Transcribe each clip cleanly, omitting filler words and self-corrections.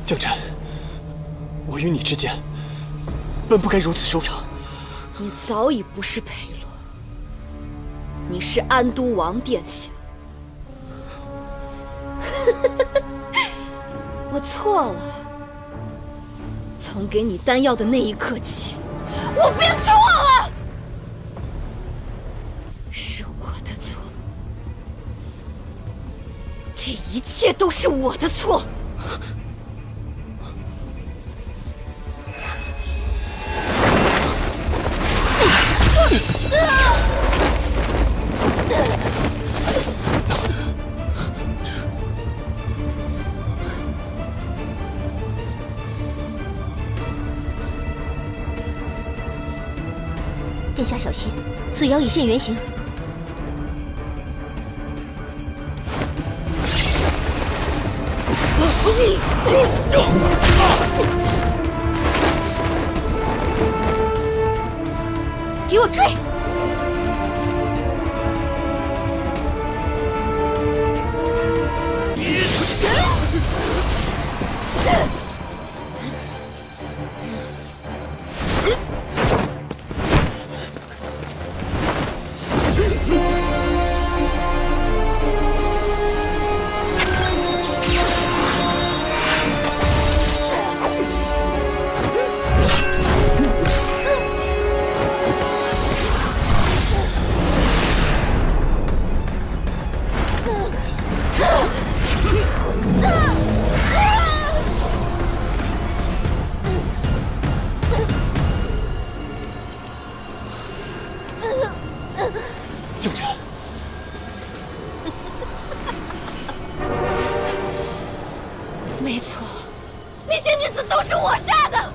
江辰，我与你之间本不该如此收场。你早已不是裴洛，你是安都王殿下。我错了，从给你丹药的那一刻起，我便错了，是我的错，这一切都是我的错。殿下小心，此妖已现原形。给我追！江辰，没错，那些女子都是我杀的，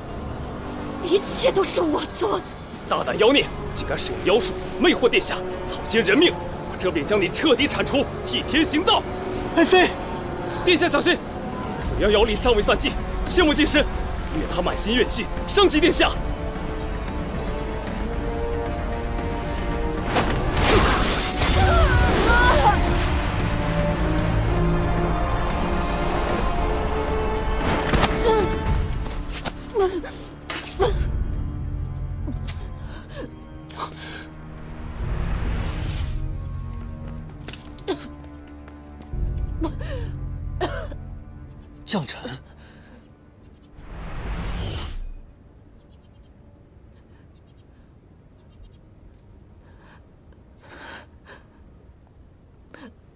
一切都是我做的。大胆妖孽，竟敢使用妖术魅惑殿下，草菅人命！我这便将你彻底铲除，替天行道。爱妃，殿下小心，此妖妖力尚未散尽，切莫近身，以免他满心怨气伤及殿下。江辰，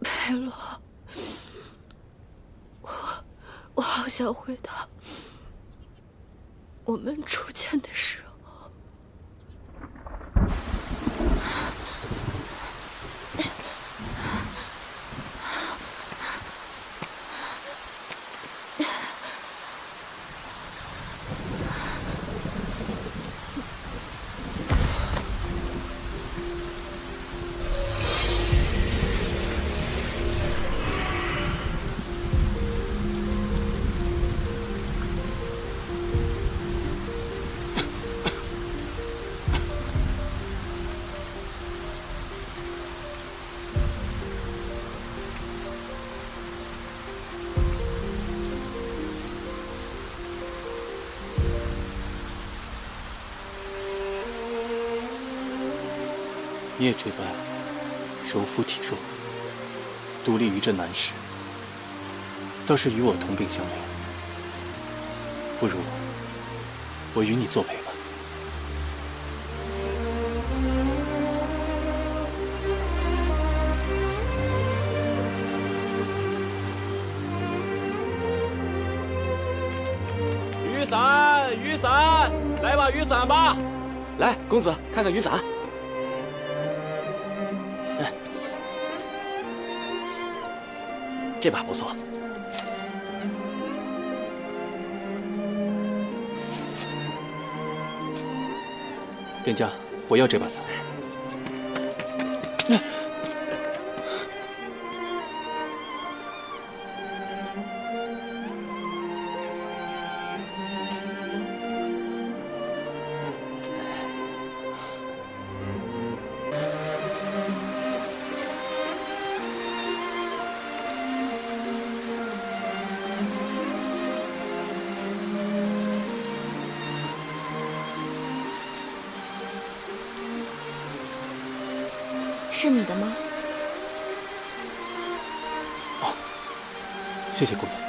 裴洛，我好想回到我们初见的时候。你也这般柔肤体弱，独立于这难事，倒是与我同病相怜。不如我与你作陪吧。雨伞，雨伞，来把雨伞吧！来，公子，看看雨伞。这把不错。店家，我要这把伞。是你的吗？哦，谢谢姑娘。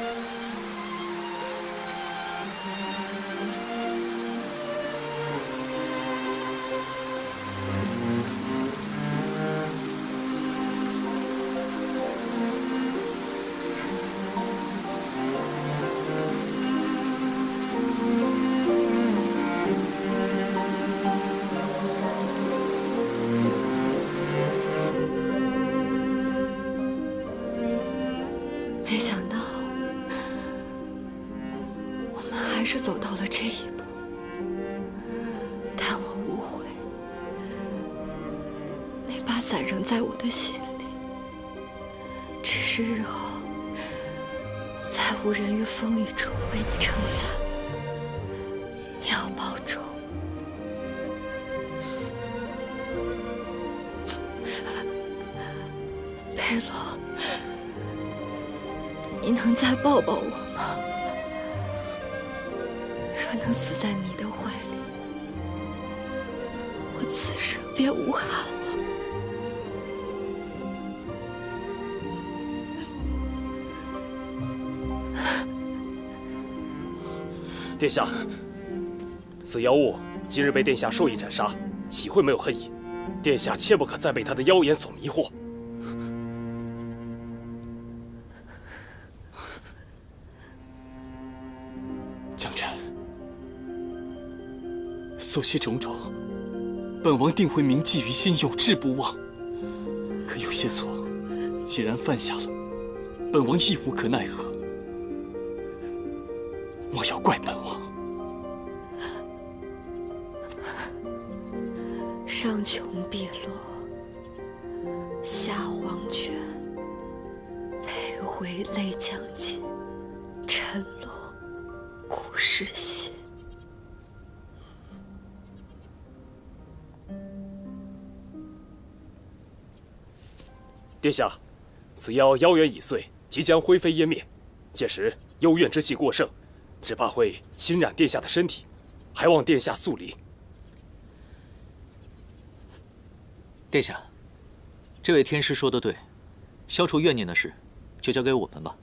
没想到，我们还是走到了这一步。但我无悔，那把伞仍在我的心里。只是日后，再无人于风雨中为你撑伞，你要保重。佩洛。你能再抱抱我吗？若能死在你的怀里，我此生便无憾了。殿下，此妖物今日被殿下授意斩杀，岂会没有恨意？殿下切不可再被他的妖言所迷惑。所系种种，本王定会铭记于心，永志不忘。可有些错，既然犯下了，本王亦无可奈何。莫要怪本王。上穷碧落，下黄泉，佩回泪将尽，沉落故事心。殿下，此妖妖元已碎，即将灰飞烟灭。届时幽怨之气过盛，只怕会侵染殿下的身体，还望殿下速离。殿下，这位天师说得对，消除怨念的事，就交给我们吧。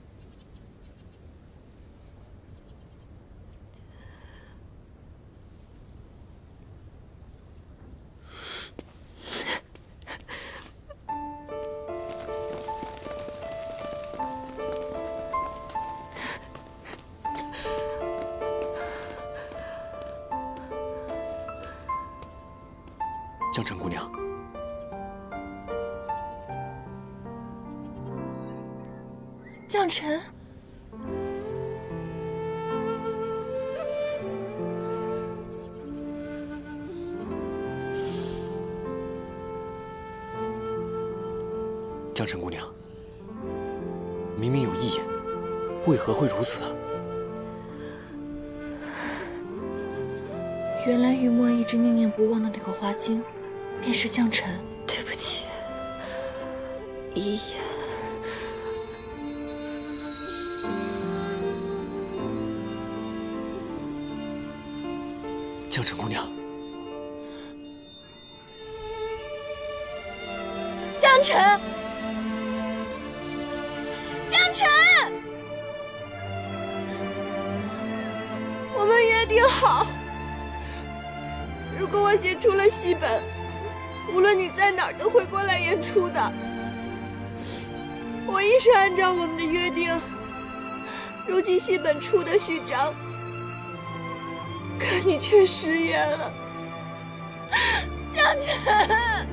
江澄姑娘，将臣，江澄姑娘，明明有异言，为何会如此啊？原来雨墨一直念念不忘的那个花晶，便是将臣。对不起，一言。江澄姑娘，将臣，将臣，我们约定好，如果我写出了戏本，无论你在哪儿都会过来演出的。我一直按照我们的约定，如今戏本出的序章，可你却食言了，将臣。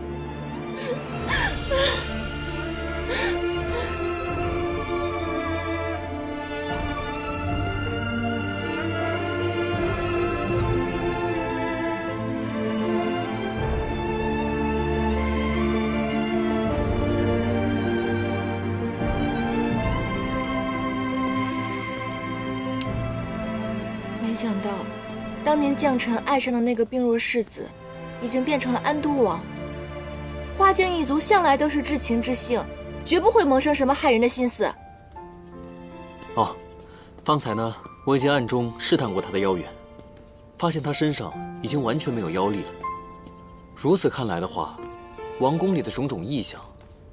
没想到，当年将臣爱上的那个病弱世子，已经变成了安都王。花间一族向来都是至情至性，绝不会萌生什么害人的心思。哦，方才呢，我已经暗中试探过他的妖元，发现他身上已经完全没有妖力了。如此看来的话，王宫里的种种异象，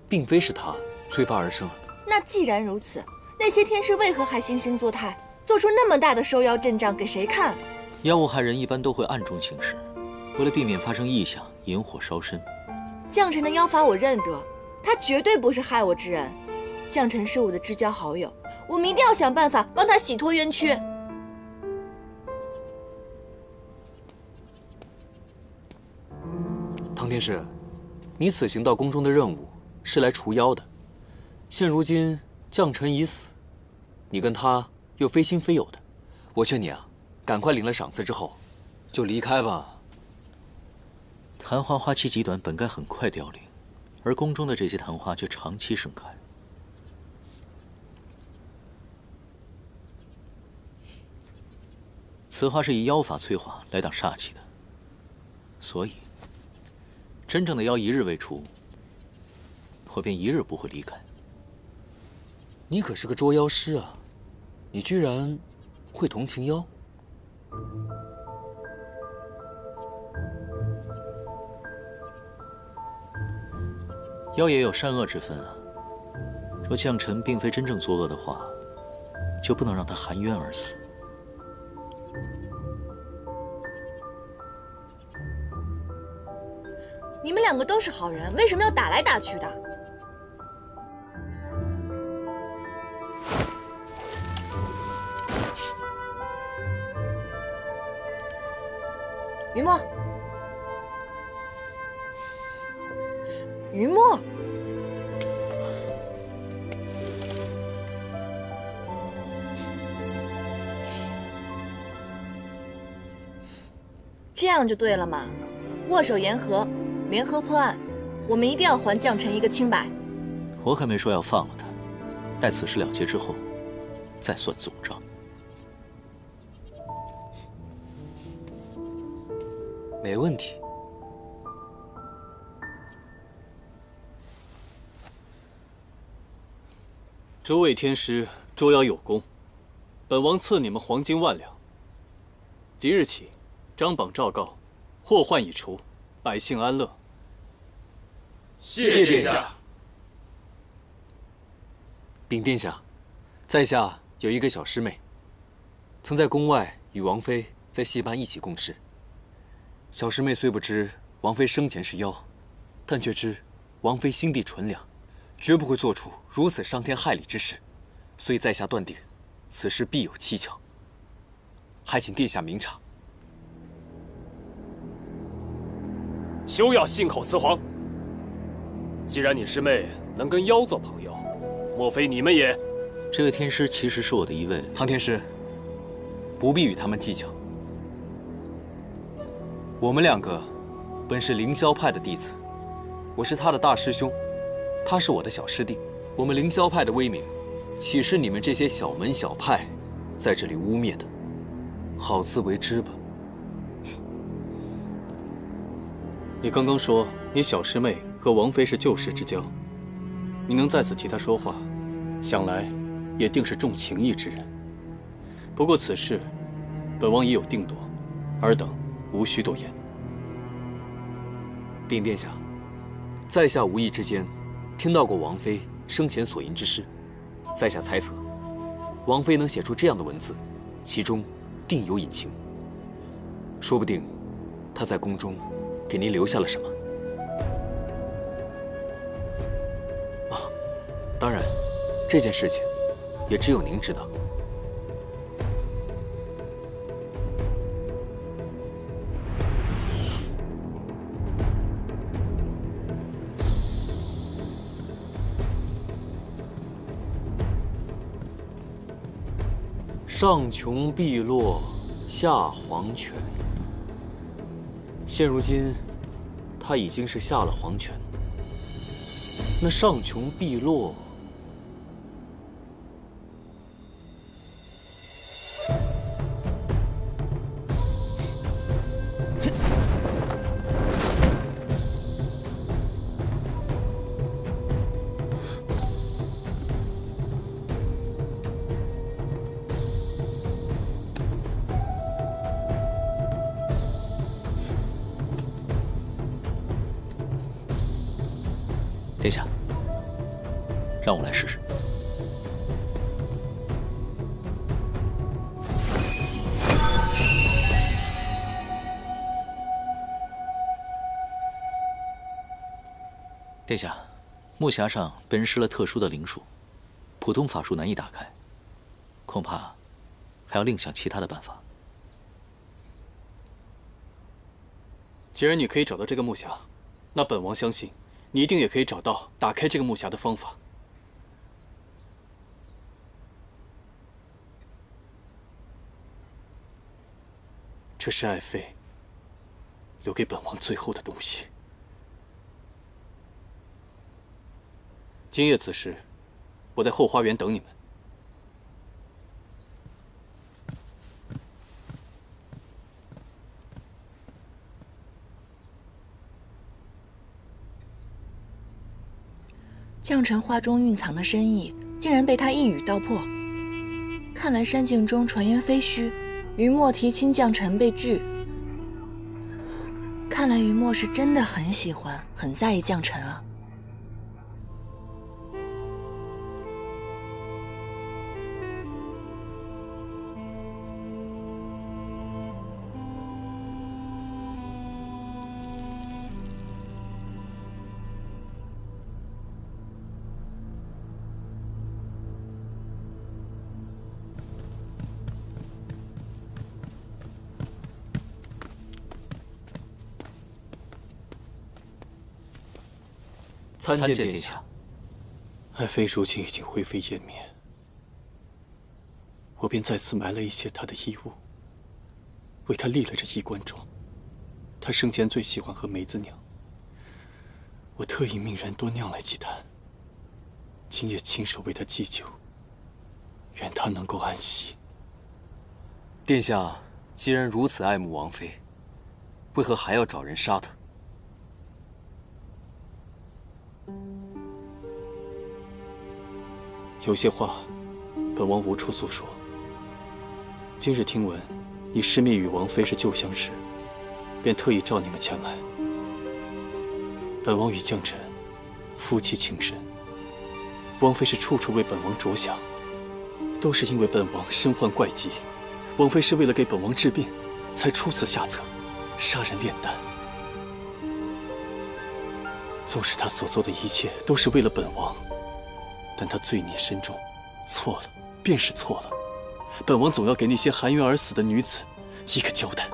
并非是他催发而生。那既然如此，那些天师为何还惺惺作态，做出那么大的收妖阵仗给谁看？妖物害人一般都会暗中行事，为了避免发生异象，引火烧身。将臣的妖法我认得，他绝对不是害我之人。将臣是我的至交好友，我们一定要想办法帮他洗脱冤屈。唐天师，你此行到宫中的任务是来除妖的，现如今将臣已死，你跟他又非亲非友的，我劝你啊，赶快领了赏赐之后，就离开吧。昙花花期极短，本该很快凋零，而宫中的这些昙花却长期盛开。此花是以妖法催化来挡煞气的，所以真正的妖一日未除，我便一日不会离开。你可是个捉妖师啊，你居然会同情妖？妖也有善恶之分啊。若将臣并非真正作恶的话，就不能让他含冤而死。你们两个都是好人，为什么要打来打去的？于墨，于墨，这样就对了嘛，握手言和。联合破案，我们一定要还将臣一个清白。我可没说要放了他，待此事了结之后，再算总账。没问题。诸位天师捉妖有功，本王赐你们黄金100两。即日起，张榜诏告，祸患已除，百姓安乐。谢殿下。禀殿下，在下有一个小师妹，曾在宫外与王妃在戏班一起共事。小师妹虽不知王妃生前是妖，但却知王妃心地纯良，绝不会做出如此伤天害理之事，所以在下断定，此事必有蹊跷，还请殿下明察。休要信口雌黄。既然你师妹能跟妖做朋友，莫非你们也……这位天师其实是我的一位……唐天师，不必与他们计较。我们两个本是凌霄派的弟子，我是他的大师兄，他是我的小师弟。我们凌霄派的威名，岂是你们这些小门小派在这里污蔑的？好自为之吧。你刚刚说你小师妹和王妃是旧时之交，你能在此替她说话，想来也定是重情义之人。不过此事，本王已有定夺，尔等无需多言。禀殿下，在下无意之间听到过王妃生前所吟之诗，在下猜测，王妃能写出这样的文字，其中定有隐情。说不定，她在宫中给您留下了什么。啊，当然，这件事情也只有您知道。上穷碧落下黄泉。现如今，他已经是下了黄泉。那上穷碧落，殿下，让我来试试。殿下，木匣上被人施了特殊的灵术，普通法术难以打开，恐怕还要另想其他的办法。既然你可以找到这个木匣，那本王相信你一定也可以找到打开这个木匣的方法。这是爱妃留给本王最后的东西。今夜子时，我在后花园等你们。将臣画中蕴藏的深意，竟然被他一语道破。看来山境中传言非虚，于墨提亲将臣被拒。看来于墨是真的很喜欢、很在意将臣啊。参见殿下。爱妃如今已经灰飞烟灭，我便再次买了一些她的衣物，为她立了这衣冠冢。她生前最喜欢喝梅子酿，我特意命人多酿来几坛，今夜亲手为她祭酒，愿她能够安息。殿下既然如此爱慕王妃，为何还要找人杀她？有些话，本王无处诉说。今日听闻你师妹与王妃是旧相识，便特意召你们前来。本王与将臣夫妻情深，王妃是处处为本王着想，都是因为本王身患怪疾，王妃是为了给本王治病，才出此下策，杀人炼丹。纵使她所做的一切都是为了本王，但她罪孽深重，错了便是错了。本王总要给那些含冤而死的女子一个交代。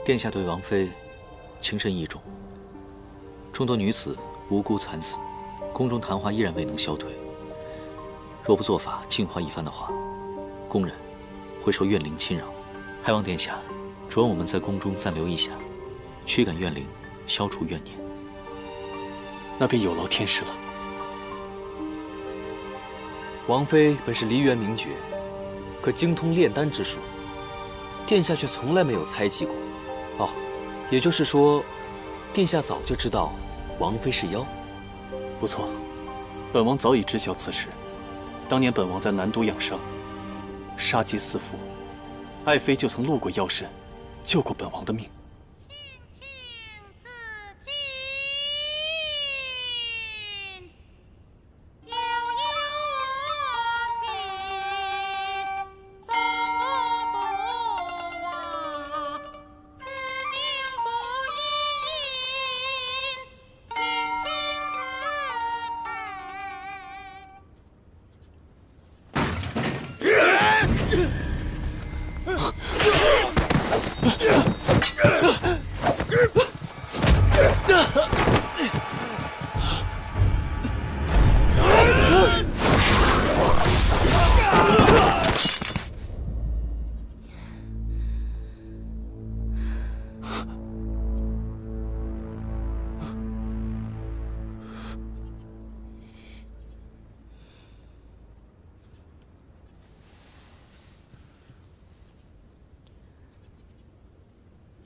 殿下对王妃情深意重，众多女子无辜惨死，宫中谈话依然未能消退。若不做法净化一番的话，宫人会受怨灵侵扰。还望殿下准我们在宫中暂留一下，驱赶怨灵，消除怨念。那便有劳天师了。王妃本是梨园名角，可精通炼丹之术，殿下却从来没有猜忌过。哦，也就是说，殿下早就知道王妃是妖。不错，本王早已知晓此事。当年本王在南都养伤，杀机四伏，爱妃就曾路过妖身，救过本王的命。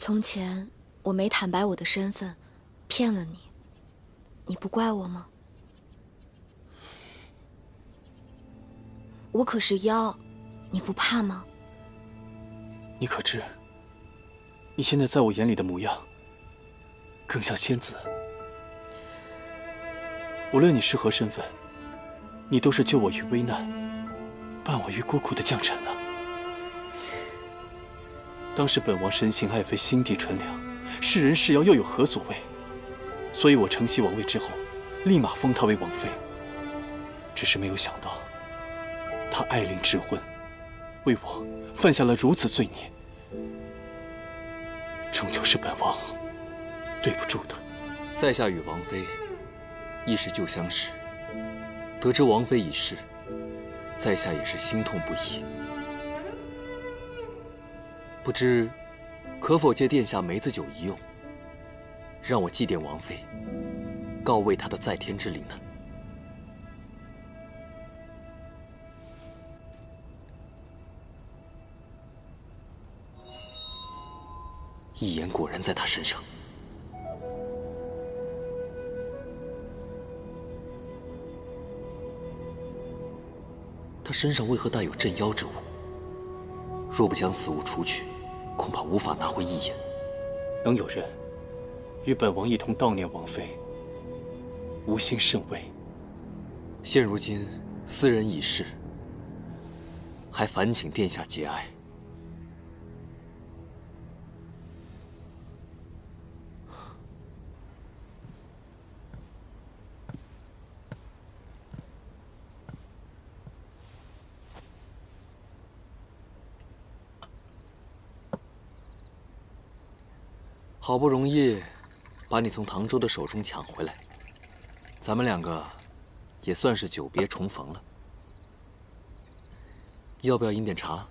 从前我没坦白我的身份，骗了你，你不怪我吗？我可是妖，你不怕吗？你可知，你现在在我眼里的模样，更像仙子。无论你是何身份，你都是救我于危难、伴我于孤苦的将臣啊！当时本王深信爱妃心地纯良，是人是妖又有何所谓？所以我承袭王位之后，立马封她为王妃。只是没有想到，她爱令智昏，为我犯下了如此罪孽，终究是本王对不住她。在下与王妃亦是旧相识，得知王妃已逝，在下也是心痛不已。不知可否借殿下梅子酒一用，让我祭奠王妃，告慰她的在天之灵呢？一眼果然在她身上。她身上为何带有镇妖之物？若不将此物除去，恐怕无法拿回一眼。能有人与本王一同悼念王妃，吾心甚慰。现如今斯人已逝，还烦请殿下节哀。好不容易把你从唐周的手中抢回来，咱们两个也算是久别重逢了。要不要饮点茶？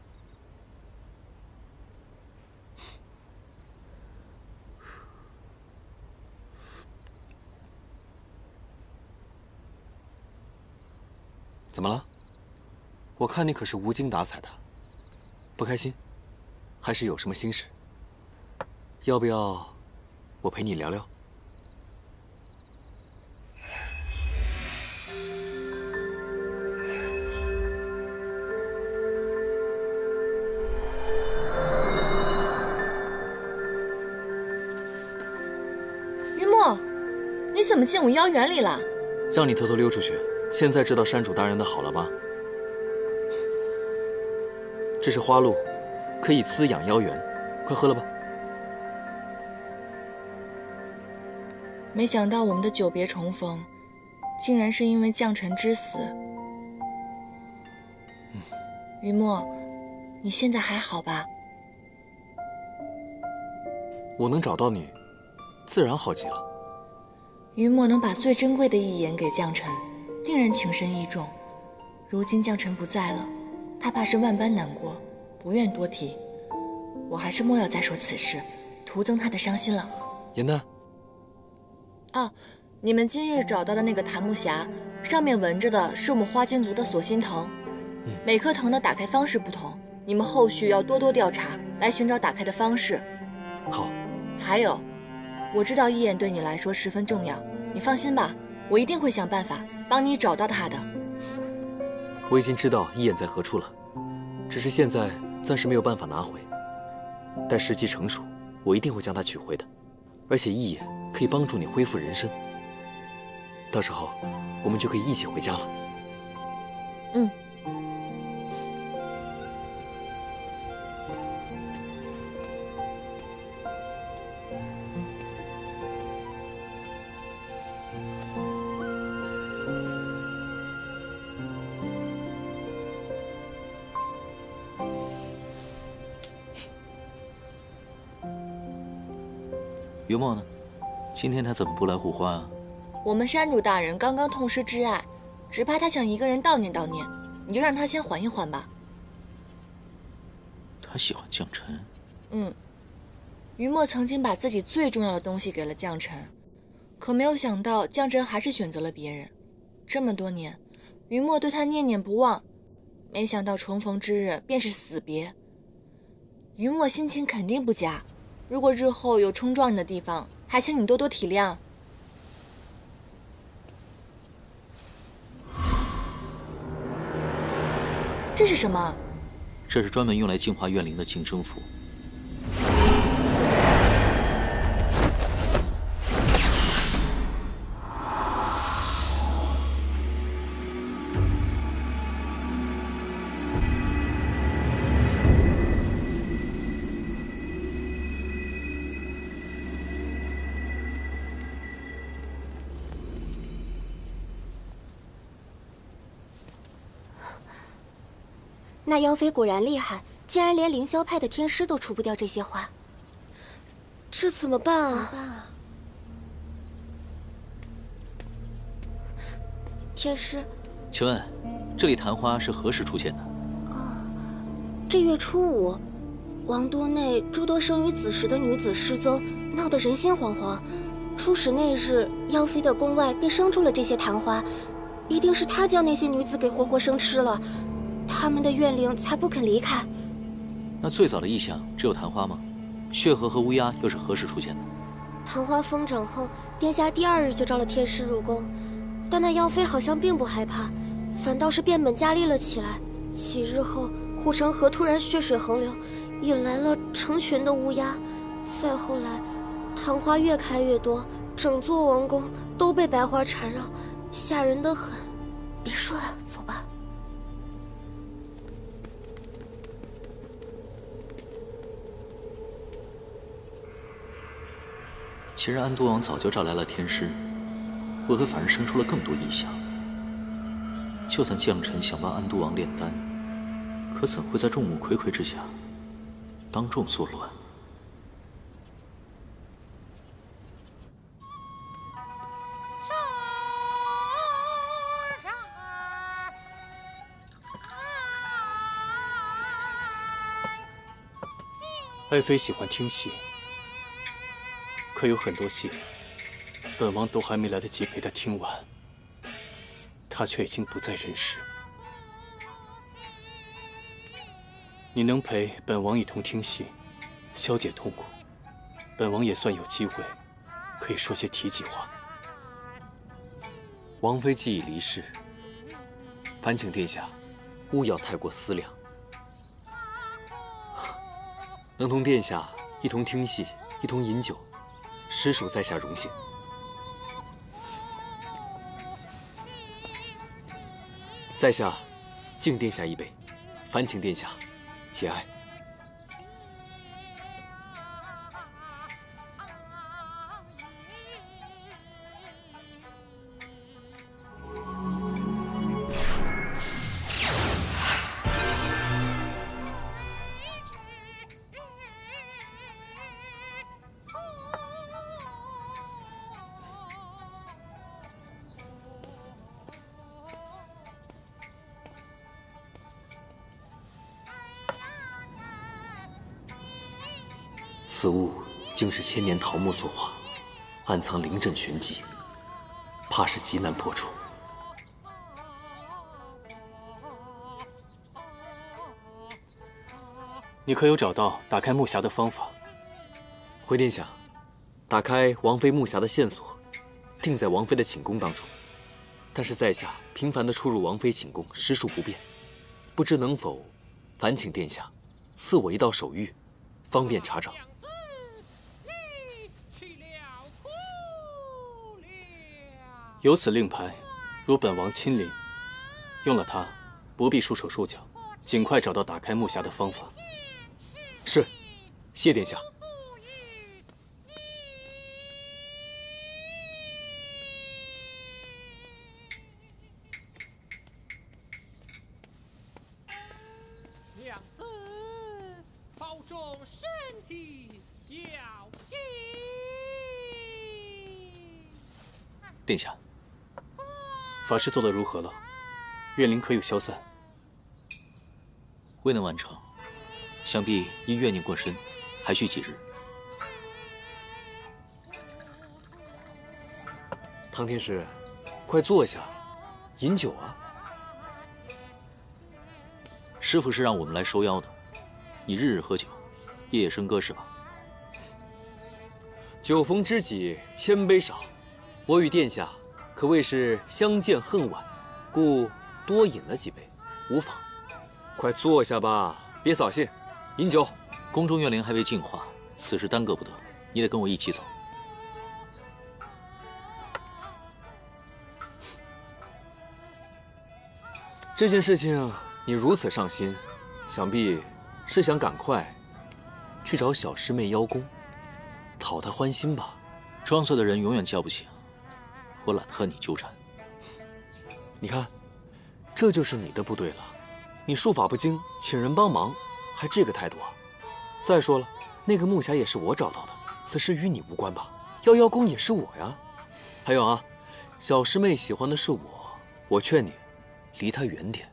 怎么了？我看你可是无精打采的，不开心，还是有什么心事？要不要我陪你聊聊？云墨，你怎么进我妖园里了？让你偷偷溜出去，现在知道山主大人的好了吧？这是花露，可以滋养妖元，快喝了吧。没想到我们的久别重逢，竟然是因为将臣之死。云墨，你现在还好吧？我能找到你，自然好极了。云墨能把最珍贵的一言给将臣，令人情深意重。如今将臣不在了，他怕是万般难过，不愿多提。我还是莫要再说此事，徒增他的伤心了。颜淡。啊，你们今日找到的那个檀木匣，上面纹着的是我们花间族的锁心藤，每颗藤的打开方式不同，你们后续要多多调查，来寻找打开的方式。好。还有，我知道一眼对你来说十分重要，你放心吧，我一定会想办法帮你找到他的。我已经知道一眼在何处了，只是现在暂时没有办法拿回，待时机成熟，我一定会将它取回的。而且一眼可以帮助你恢复人身，到时候我们就可以一起回家了。嗯。云墨呢？今天他怎么不来护花啊？我们山主大人刚刚痛失挚爱，只怕他想一个人悼念悼念，你就让他先缓一缓吧。他喜欢将臣。云墨曾经把自己最重要的东西给了将臣，可没有想到将臣还是选择了别人。这么多年，云墨对他念念不忘，没想到重逢之日便是死别。云墨心情肯定不佳。如果日后有冲撞你的地方，还请你多多体谅。这是什么？这是专门用来净化怨灵的净身符。那妖妃果然厉害，竟然连凌霄派的天师都除不掉这些花。这怎么办啊？天师，请问，这里昙花是何时出现的？这月初5，王都内诸多生于子时的女子失踪，闹得人心惶惶。初始那日，妖妃的宫外便生出了这些昙花，一定是她将那些女子给活活生吃了，他们的怨灵才不肯离开。那最早的异象只有昙花吗？血河和乌鸦又是何时出现的？昙花疯长后，殿下第2日就召了天师入宫，但那妖妃好像并不害怕，反倒是变本加厉了起来。几日后，护城河突然血水横流，引来了成群的乌鸦。再后来，昙花越开越多，整座王宫都被白花缠绕，吓人的很。别说了，走吧。既然安都王早就召来了天师，为何反而生出了更多异象？就算将臣想帮安都王炼丹，可怎会在众目睽睽之下当众作乱？爱妃喜欢听戏，可有很多戏，本王都还没来得及陪她听完，她却已经不在人世。你能陪本王一同听戏，消解痛苦，本王也算有机会，可以说些体己话。王妃既已离世，烦请殿下勿要太过思量。能同殿下一同听戏，一同饮酒，实属在下荣幸。在下敬殿下一杯，烦请殿下节哀。此物竟是千年桃木所化，暗藏灵阵玄机，怕是极难破除。你可有找到打开木匣的方法？回殿下，打开王妃木匣的线索，定在王妃的寝宫当中。但是在下频繁地出入王妃寝宫，实属不便，不知能否烦请殿下赐我一道手谕，方便查找。有此令牌，如本王亲临，用了它，不必束手束脚，尽快找到打开木匣的方法。是，谢殿下。娘子，保重身体，要紧。殿下，法事做得如何了？怨灵可有消散？未能完成，想必因怨念过深，还需几日。唐天师，快坐下，饮酒啊！师傅是让我们来收妖的，你日日喝酒，夜夜笙歌是吧？酒逢知己千杯少，我与殿下可谓是相见恨晚，故多饮了几杯，无妨。快坐下吧，别扫兴，饮酒。宫中怨灵还未净化，此事耽搁不得，你得跟我一起走。这件事情你如此上心，想必是想赶快去找小师妹邀功，讨她欢心吧？装醉的人永远叫不醒，我懒得和你纠缠。你看，这就是你的不对了。你术法不精，请人帮忙，还这个态度啊？再说了，那个木匣也是我找到的，此事与你无关吧？要邀功也是我呀。还有啊，小师妹喜欢的是我，我劝你离她远点。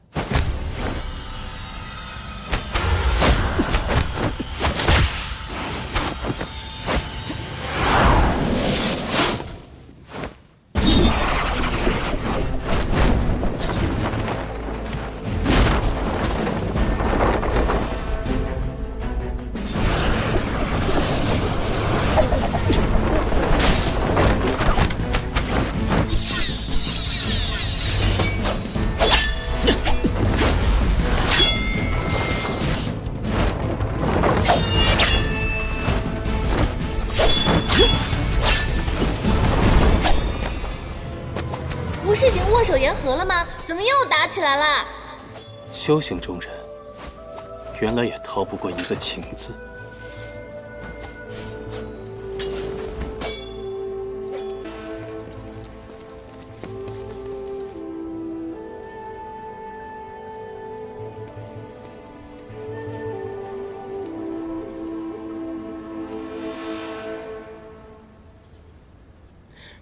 不是已经握手言和了吗？怎么又打起来了？修行中人，原来也逃不过一个情字。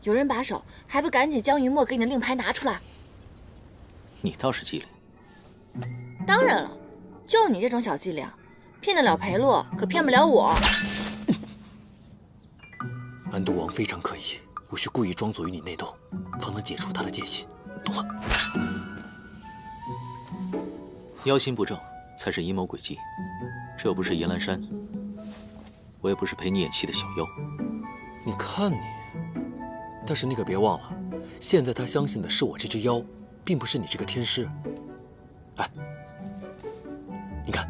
有人把守，还不赶紧将于墨给你的令牌拿出来？你倒是机灵。当然了，就你这种小伎俩，骗得了裴洛，可骗不了我。安都王非常可疑，我需故意装作与你内斗，方能解除他的戒心，懂吗？妖心不正，才是阴谋诡计。这又不是阎蓝山，我也不是陪你演戏的小妖。你看你。但是你可别忘了，现在他相信的是我这只妖，并不是你这个天师。哎，你看，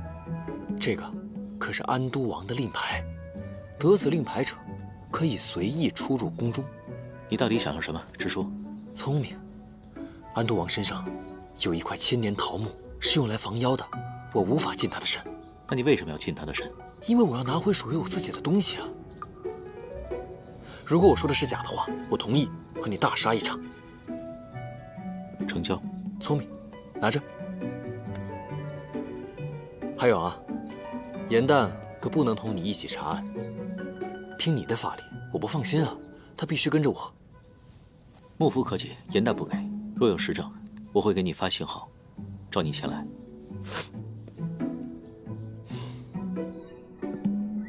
这个可是安都王的令牌，得此令牌者，可以随意出入宫中。你到底想要什么？直说。聪明。安都王身上有一块千年桃木，是用来防妖的，我无法近他的身。那你为什么要近他的身？因为我要拿回属于我自己的东西啊。如果我说的是假的话，我同意和你大杀一场。成交。聪明，拿着。还有啊，严旦可不能同你一起查案。凭你的法力，我不放心啊，他必须跟着我。幕府可解，严旦不给。若有实证，我会给你发信号，召你前来。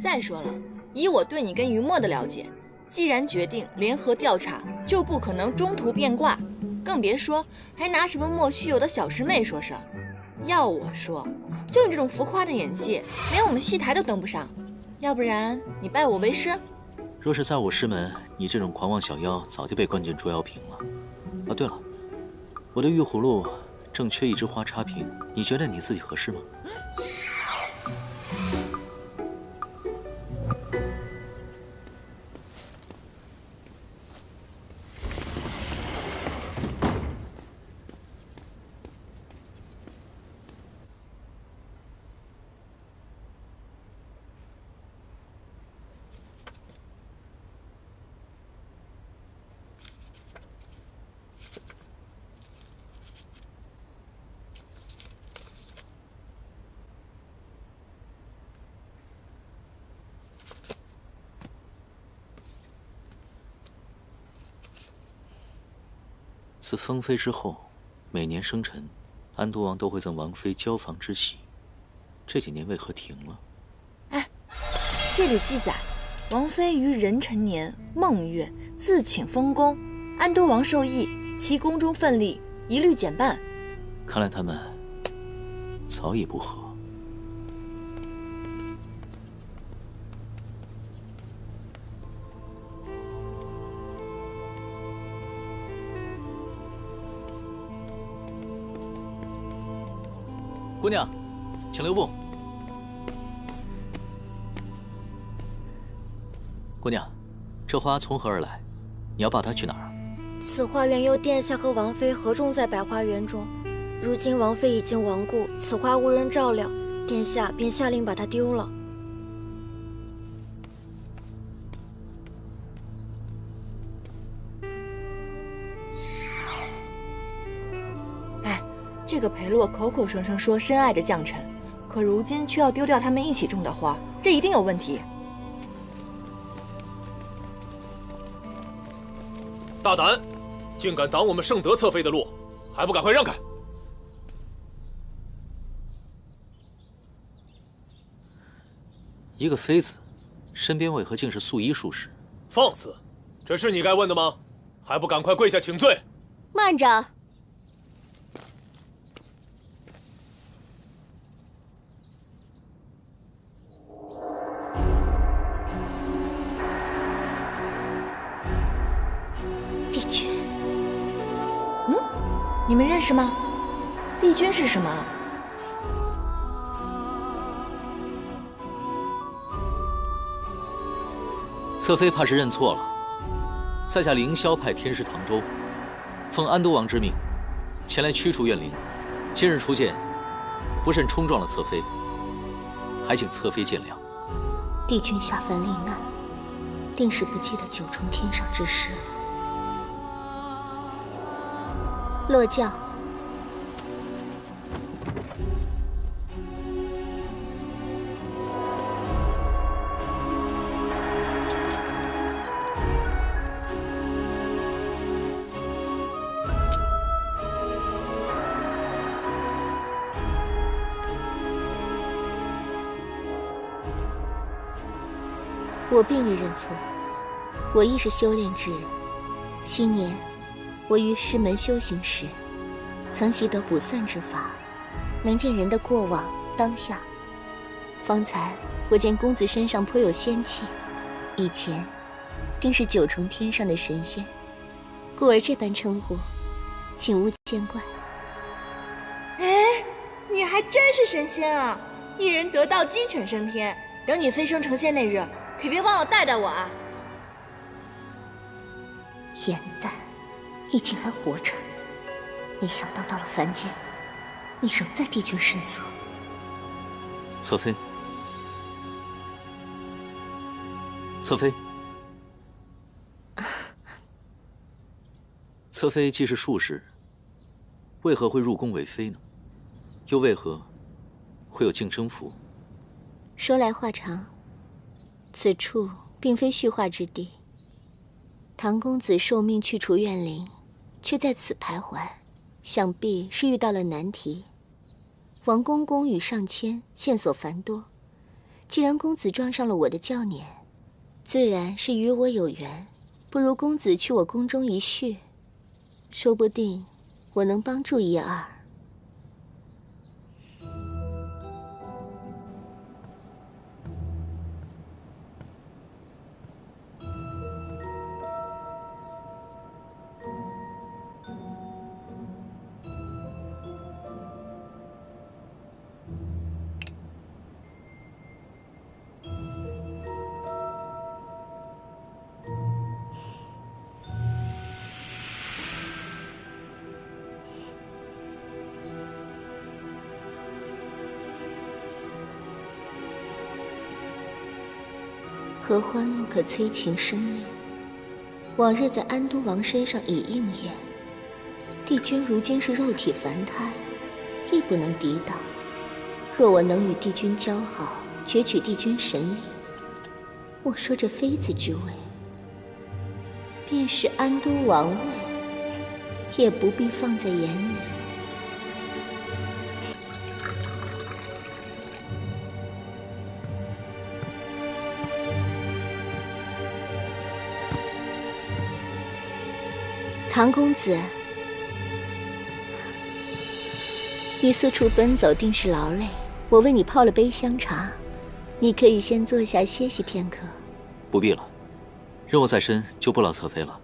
再说了，以我对你跟于墨的了解，既然决定联合调查，就不可能中途变卦，更别说还拿什么莫须有的小师妹说事儿。要我说，就你这种浮夸的演技，连我们戏台都登不上。要不然你拜我为师？若是在我师门，你这种狂妄小妖早就被关进捉妖瓶了。啊，对了，我的玉葫芦正缺一只花插瓶，你觉得你自己合适吗？自封妃之后，每年生辰，安都王都会赠王妃交房之喜。这几年为何停了？哎，这里记载，王妃于壬辰年孟月自请封宫，安都王受益，其宫中份力一律减半。看来他们早已不和。姑娘，请留步。姑娘，这花从何而来？你要抱它去哪儿？此花原由殿下和王妃合种在百花园中，如今王妃已经亡故，此花无人照料，殿下便下令把它丢了。哎，这这个裴洛口口声声说深爱着将臣，可如今却要丢掉他们一起种的花，这一定有问题。大胆，竟敢挡我们圣德侧妃的路，还不赶快让开！一个妃子，身边为何竟是素衣术士？放肆！这是你该问的吗？还不赶快跪下请罪！慢着！帝君，你们认识吗？帝君是什么？侧妃怕是认错了。在下凌霄派天师唐周，奉安都王之命，前来驱除怨灵。今日初见，不慎冲撞了侧妃，还请侧妃见谅。帝君下凡历难，定是不记得九重天上之事。落轿。我并未认错，我亦是修炼之人。昔年，我于师门修行时，曾习得卜算之法，能见人的过往当下。方才我见公子身上颇有仙气，以前定是九重天上的神仙，故而这般称呼，请勿见怪。哎，你还真是神仙啊！一人得道，鸡犬升天。等你飞升成仙那日，可别忘了带带我啊！颜淡，你竟还活着！没想到到了凡间，你仍在帝君身侧。侧妃，侧妃，侧妃既是术士，为何会入宫为妃呢？又为何会有净身符？说来话长，此处并非叙话之地。唐公子受命去除怨灵，却在此徘徊，想必是遇到了难题。王公公与上谦线索繁多，既然公子撞上了我的教撵，自然是与我有缘。不如公子去我宫中一叙，说不定我能帮助一二。合欢露可催情生命，往日在安都王身上已应验。帝君如今是肉体凡胎，亦不能抵挡。若我能与帝君交好，攫取帝君神力，我说这妃子之位，便是安都王位，也不必放在眼里。唐公子，你四处奔走定是劳累，我为你泡了杯香茶，你可以先坐下歇息片刻。不必了，任务在身，就不劳侧妃了。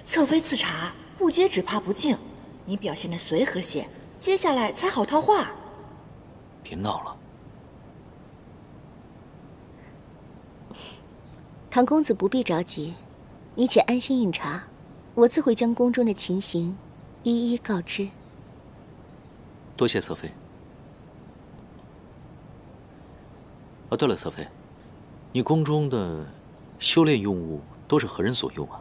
侧妃赐茶，不接只怕不敬。你表现得随和些，接下来才好套话。别闹了。唐公子不必着急，你且安心饮茶。我自会将宫中的情形一一告知。多谢侧妃。哦，对了，侧妃，你宫中的修炼用物都是何人所用啊？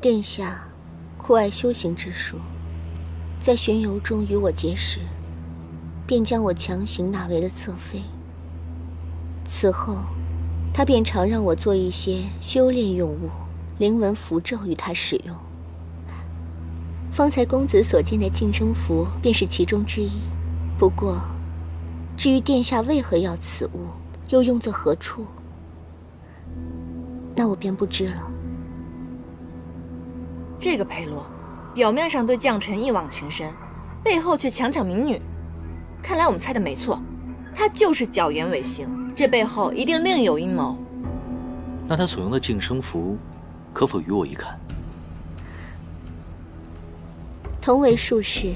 殿下酷爱修行之术，在巡游中与我结识，便将我强行纳为了侧妃。此后，他便常让我做一些修炼用物、灵文符咒与他使用。方才公子所见的净身符便是其中之一。不过，至于殿下为何要此物，又用作何处，那我便不知了。这个裴洛，表面上对将臣一往情深，背后却强抢民女。看来我们猜的没错，他就是狡言违行，这背后一定另有阴谋。那他所用的净身符，可否与我一看？同为术士，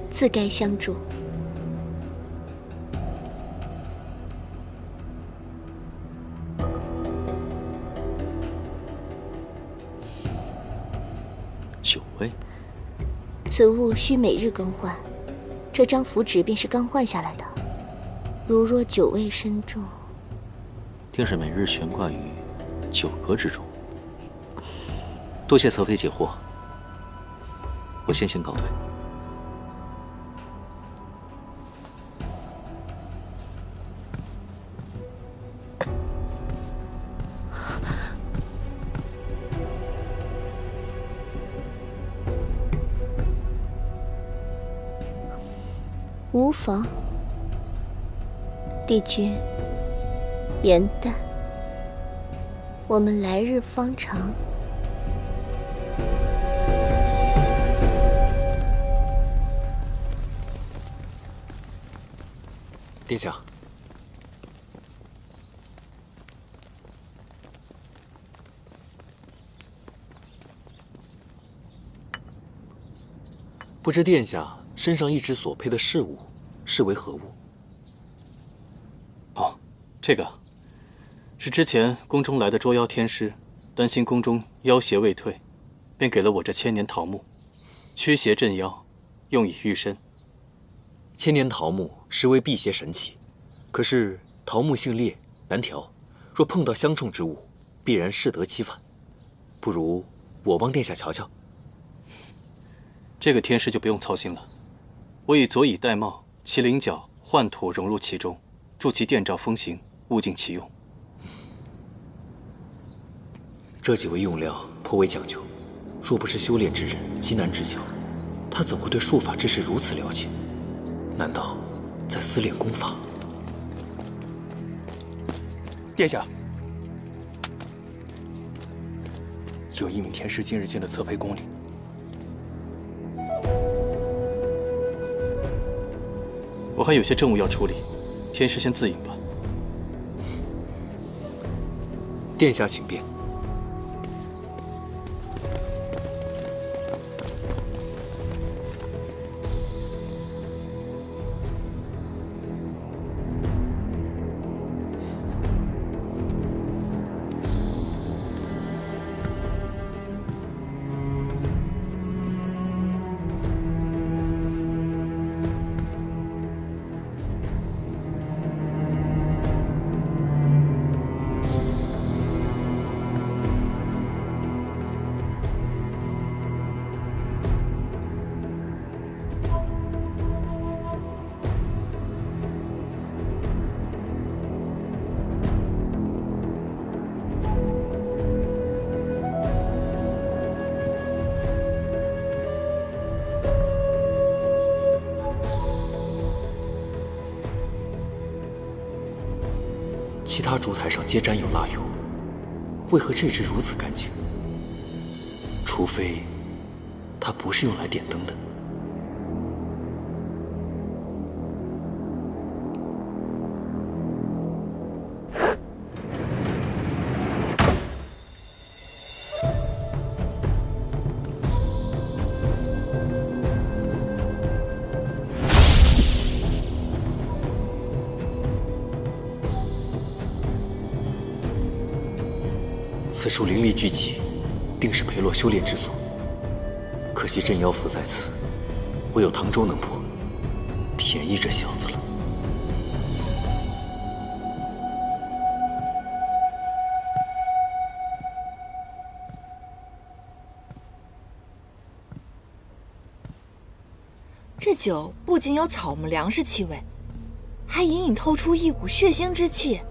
自该相助。9位，此物需每日更换，这张符纸便是刚换下来的。如若9位身中，定是每日悬挂于9阁之中。多谢侧妃解惑，我先行告退。无妨，帝君，元旦，我们来日方长。殿下，不知殿下身上一直所佩的饰物是为何物？哦，这个是之前宫中来的捉妖天师，担心宫中妖邪未退，便给了我这千年桃木，驱邪镇妖，用以御身。千年桃木实为辟邪神器，可是桃木性烈难调，若碰到相冲之物，必然适得其反。不如我帮殿下瞧瞧。这个天师就不用操心了，我以左以玳瑁、麒麟角、幻土融入其中，助其电照风行，物尽其用。这几味用料颇为讲究，若不是修炼之人，极难知晓。他怎会对术法之事如此了解？难道在私练功法？殿下，有一名天师今日进了侧妃宫里。我还有些政务要处理，天师先自饮吧。殿下请便。其他烛台上皆沾有蜡油，为何这只如此干净？除非它不是用来点灯的。此处灵力聚集，定是裴洛修炼之所。可惜镇妖符在此，唯有唐周能破，便宜这小子了。这酒不仅有草木粮食气味，还隐隐透出一股血腥之气。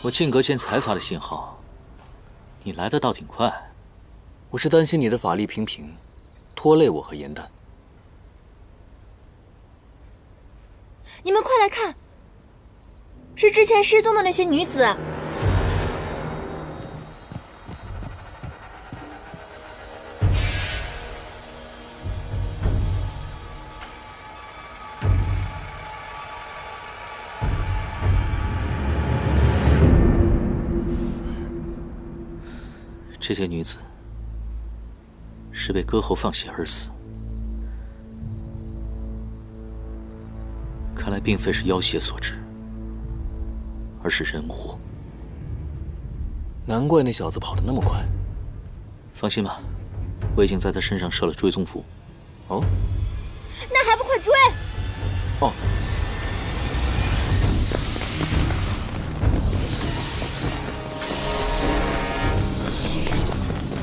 我进阁前才发的信号，你来的倒挺快。我是担心你的法力平平，拖累我和颜淡。你们快来看，是之前失踪的那些女子。这些女子是被割喉放血而死，看来并非是妖邪所致，而是人祸。难怪那小子跑得那么快。放心吧，我已经在他身上设了追踪符。哦，那还不快追！哦。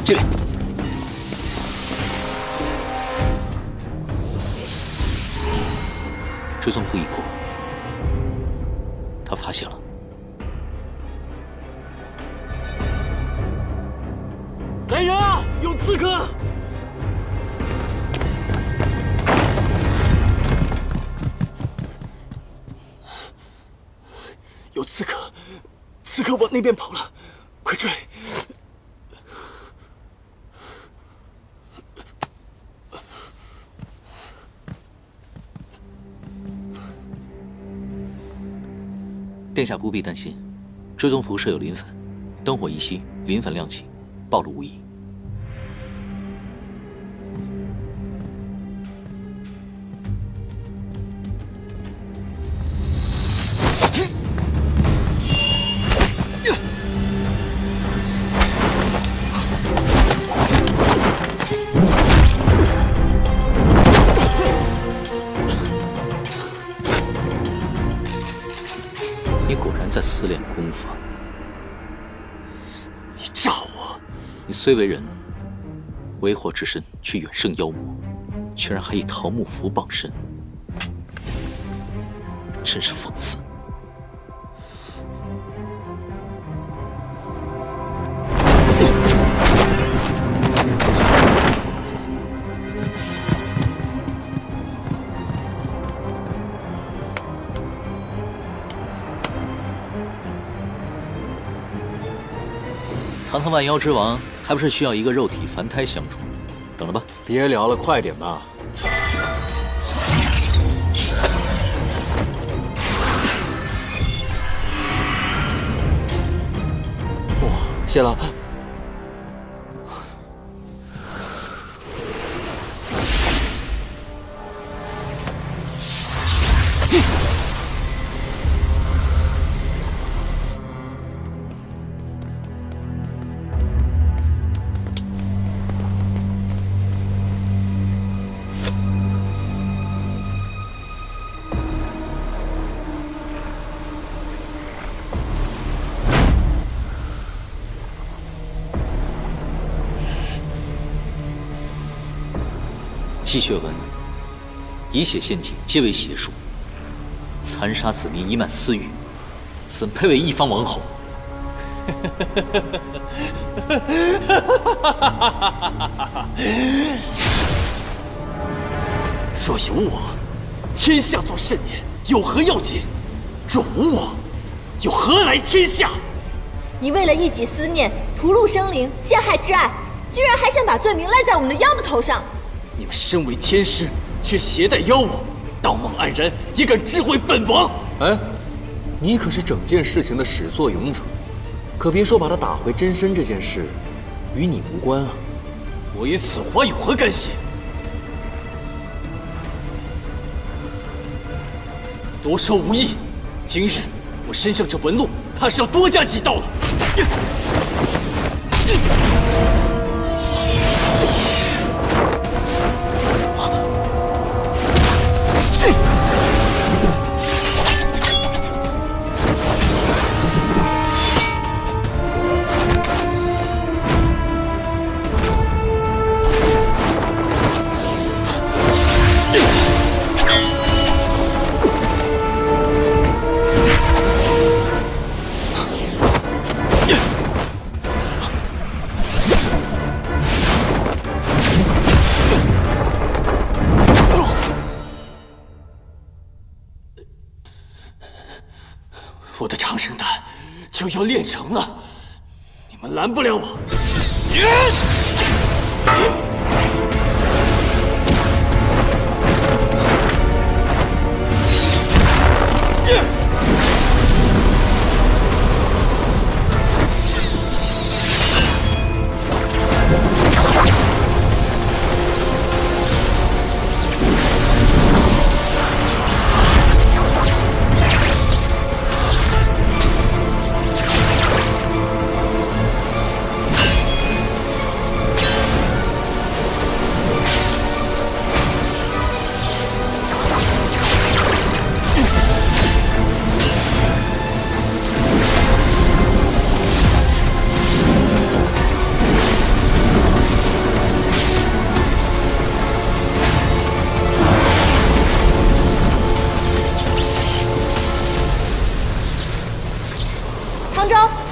这边，追踪符已破，他发现了。来人啊！有刺客！有刺客！刺客往那边跑了，快追！殿下不必担心，追踪符设有磷粉，灯火一熄，磷粉亮起，暴露无遗。你果然在私练功法。你诈我！你虽为人，为祸之身却远胜妖魔，居然还以桃木符傍身，真是讽刺。堂堂万妖之王，还不是需要一个肉体凡胎相助？等着吧。别聊了，快点吧。哇，谢了。纪学文，以血献祭，皆为邪术。残杀子民，以满私欲，怎配为一方王侯？若有我，天下作甚念，有何要紧？若无我，又何来天下？你为了一己私念，屠戮生灵，陷害挚爱，居然还想把罪名赖在我们的妖的头上！你们身为天师，却携带妖物，道貌岸然，也敢智慧本王？哎，你可是整件事情的始作俑者，可别说把他打回真身这件事，与你无关啊！我与此花有何干系？多说无益。今日我身上这纹路，怕是要多加几道了。我的长生丹就要炼成了，你们拦不了我。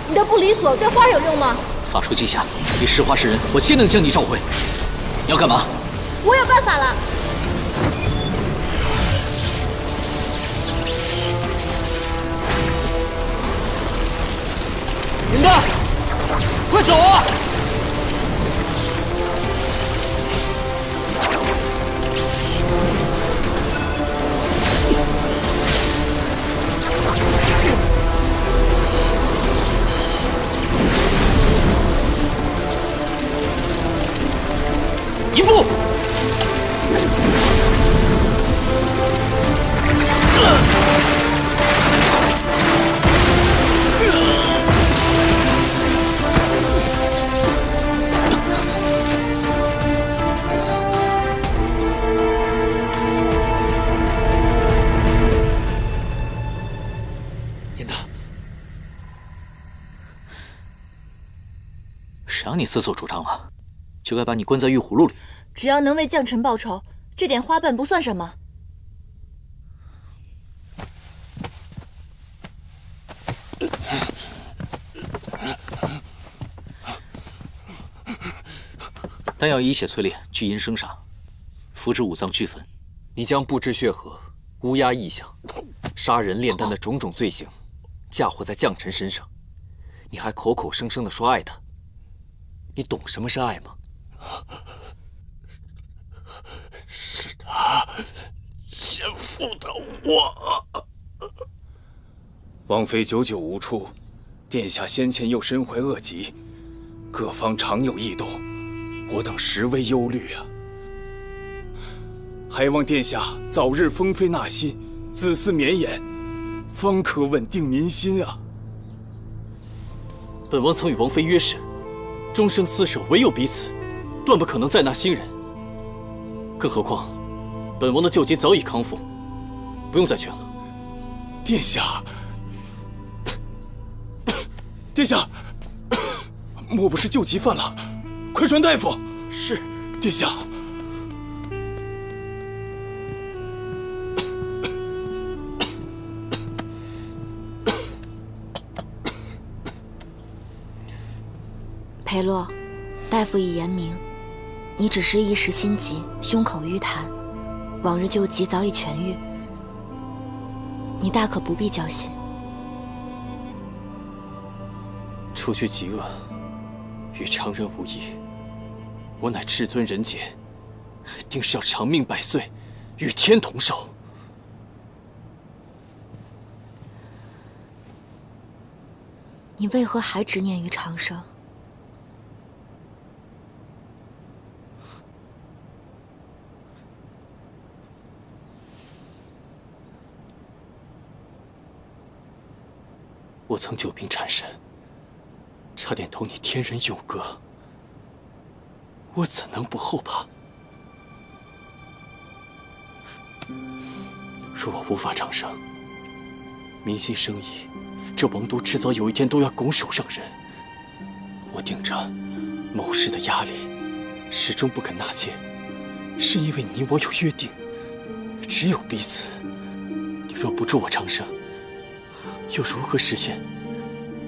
你的不离锁对花有用吗？法术记下，你石花是人，我皆能将你召回。你要干嘛？我有办法了。林丹，快走啊！一步。严大，谁让你自作主张了？就该把你关在玉葫芦里。只要能为将臣报仇，这点花瓣不算什么。丹药以血淬炼，聚阴生煞，服至五脏俱焚。你将不知血河、乌鸦异象、杀人炼丹的种种罪行嫁祸在将臣身上，你还口口声声地说爱他，你懂什么是爱吗？是他先负的我。王妃久久无出，殿下先前又身怀恶疾，各方常有异动，我等实为忧虑啊。还望殿下早日封妃纳新，子嗣绵延，方可稳定民心啊。本王曾与王妃约誓，终生厮守，唯有彼此，断不可能再纳新人。更何况，本王的旧疾早已康复，不用再劝了。殿下，殿下，莫不是旧疾犯了？快传大夫！是，殿下。裴洛，大夫已言明，你只是一时心急，胸口淤痰，往日旧疾早已痊愈，你大可不必焦心。除去极恶，与常人无异。我乃至尊人杰，定是要长命百岁，与天同寿。你为何还执念于长生？我曾久病缠身，差点同你天人永隔，我怎能不后怕？若我无法长生，民心生疑，这王都迟早有一天都要拱手让人。我顶着谋士的压力，始终不肯纳谏，是因为你我有约定，只有彼此。你若不助我长生，又如何实现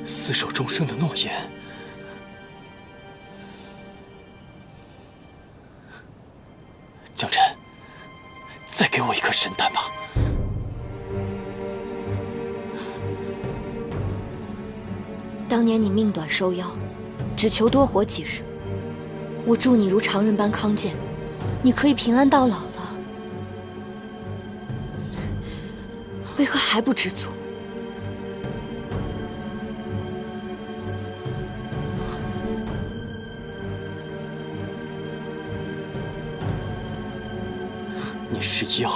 厮守终生的诺言？江辰，再给我一颗神丹吧。当年你命短受邀，只求多活几日。我祝你如常人般康健，你可以平安到老了。为何还不知足？你是妖，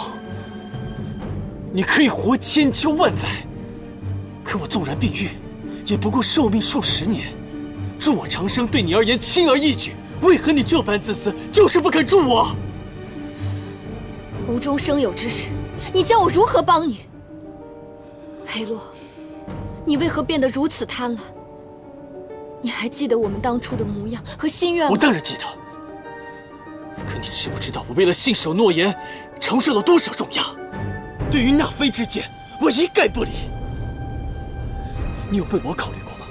你可以活千秋万载，可我纵然病愈，也不过寿命数10年。助我长生对你而言轻而易举，为何你这般自私，就是不肯助我？无中生有之事，你叫我如何帮你？裴洛，你为何变得如此贪婪？你还记得我们当初的模样和心愿吗？我当然记得。可你知不知道，我为了信守诺言，承受了多少重压？对于纳妃之剑，我一概不理。你有为我考虑过吗？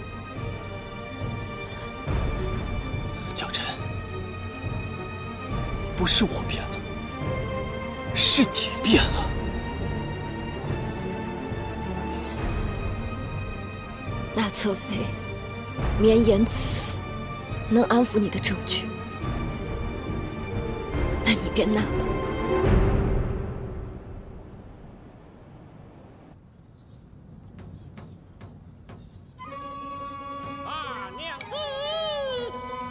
江辰，不是我变了，是你变了。那侧妃绵延子嗣，能安抚你的证据，那你便纳吧。娘子，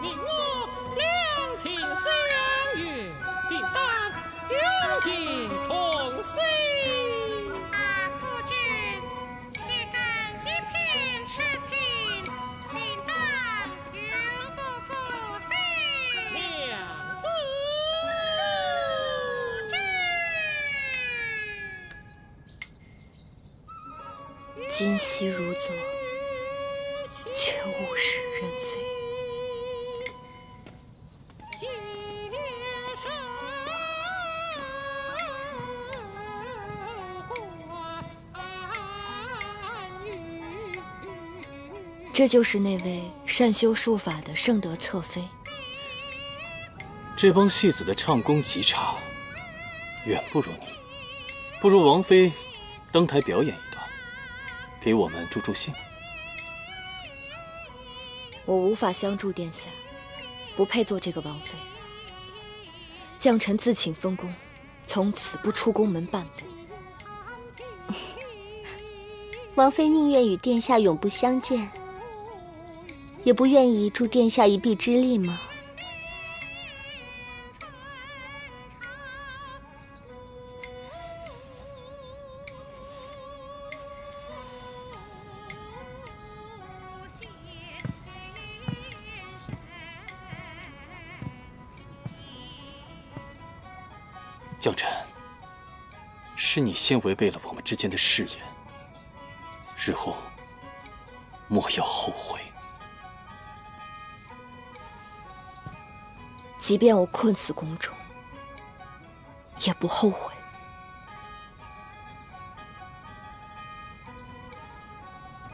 你我两情相悦，定当永结同心。夫君岂敢一片痴情，定当永不负心。娘子，今夕如昨，却物是人非。这就是那位善修术法的圣德侧妃。这帮戏子的唱功极差，远不如你。不如王妃登台表演一段，给我们助助兴。我无法相助殿下，不配做这个王妃。将臣自请封宫，从此不出宫门半步。王妃宁愿与殿下永不相见，也不愿意助殿下一臂之力吗？江辰，是你先违背了我们之间的誓言，日后莫要后悔。即便我困死宫中，也不后悔。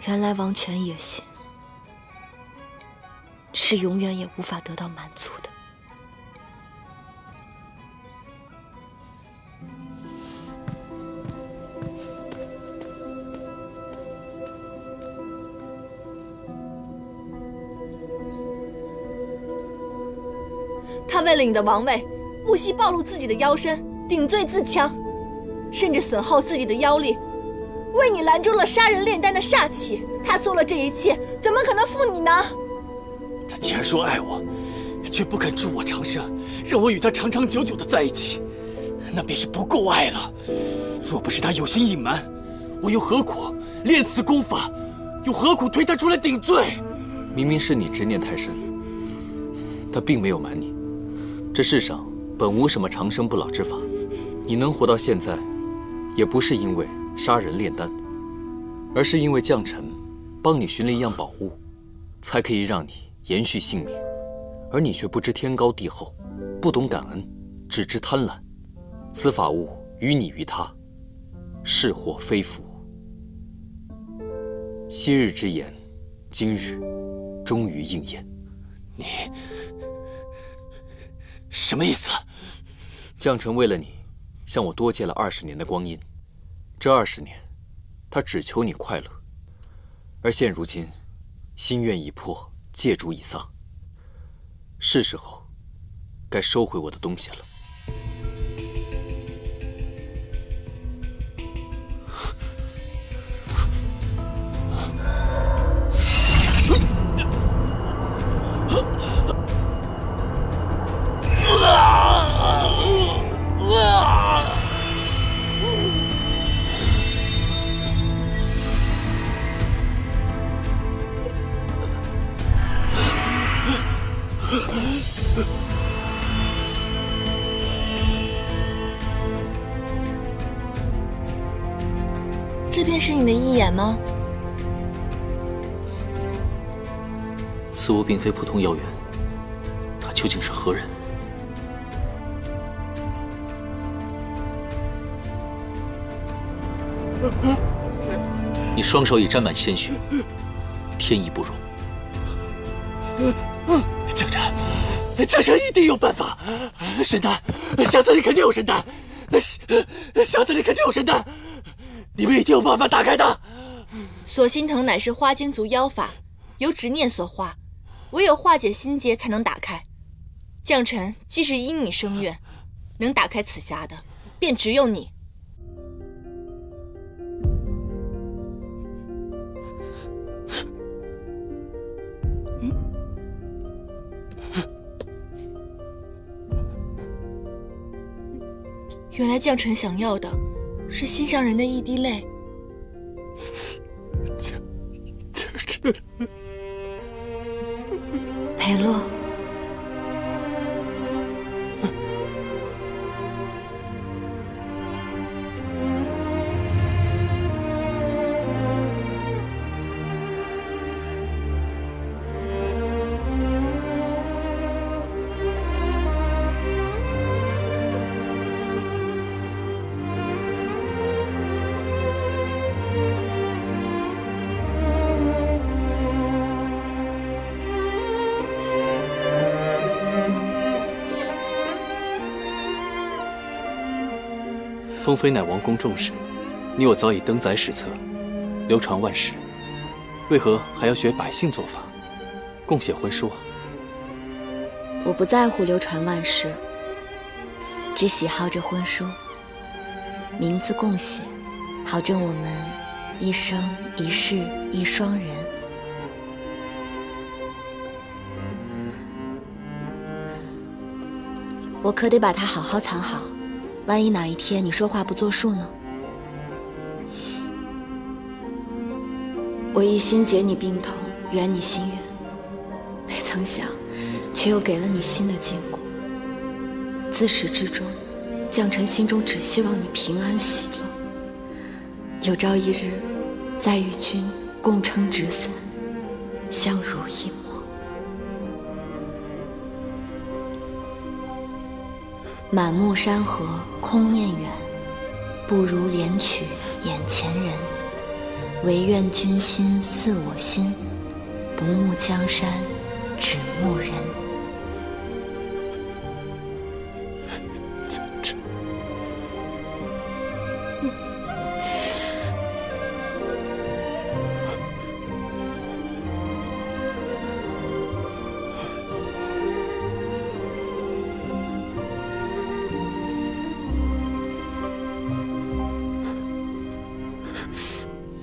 原来王权也行，是永远也无法得到满足的。他为了你的王位，不惜暴露自己的腰身，顶罪自戕，甚至损耗自己的妖力，为你拦住了杀人炼丹的煞气。他做了这一切，怎么可能负你呢？他既然说爱我，却不肯助我长生，让我与他长长久久的在一起，那便是不够爱了。若不是他有心隐瞒，我又何苦练此功法，又何苦推他出来顶罪？明明是你执念太深，他并没有瞒你。这世上本无什么长生不老之法，你能活到现在，也不是因为杀人炼丹，而是因为将臣帮你寻了一样宝物，才可以让你延续性命。而你却不知天高地厚，不懂感恩，只知贪婪。此法物于你于他，是祸非福。昔日之言，今日终于应验。你什么意思？将臣为了你，向我多借了20年的光阴。这20年，他只求你快乐。而现如今，心愿已破，戒主已丧，是时候该收回我的东西了。这便是你的义眼吗？此物并非普通妖猿，他究竟是何人？你双手已沾满鲜血，天意不容。将臣一定有办法。神丹，箱子里肯定有神丹，箱子里肯定有神丹，你们一定有办法打开它。锁心藤乃是花精族妖法，由执念所化，唯有化解心结才能打开。将臣既是因你生愿，能打开此匣的，便只有你。原来将臣想要的是心上人的一滴泪。将臣，裴洛，封妃乃王公重视，你我早已登载史册，流传万世，为何还要学百姓做法，共写婚书啊？我不在乎流传万世，只喜好这婚书，名字共写，好证我们一生一世一双人。我可得把它好好藏好，万一哪一天你说话不作数呢？我一心解你病痛，圆你心愿，没曾想，却又给了你新的禁锢。自始至终，将臣心中只希望你平安喜乐。有朝一日，再与君共撑纸伞，相濡以沫。满目山河空念远，不如怜取眼前人。唯愿君心似我心，不慕江山指木人。江辰，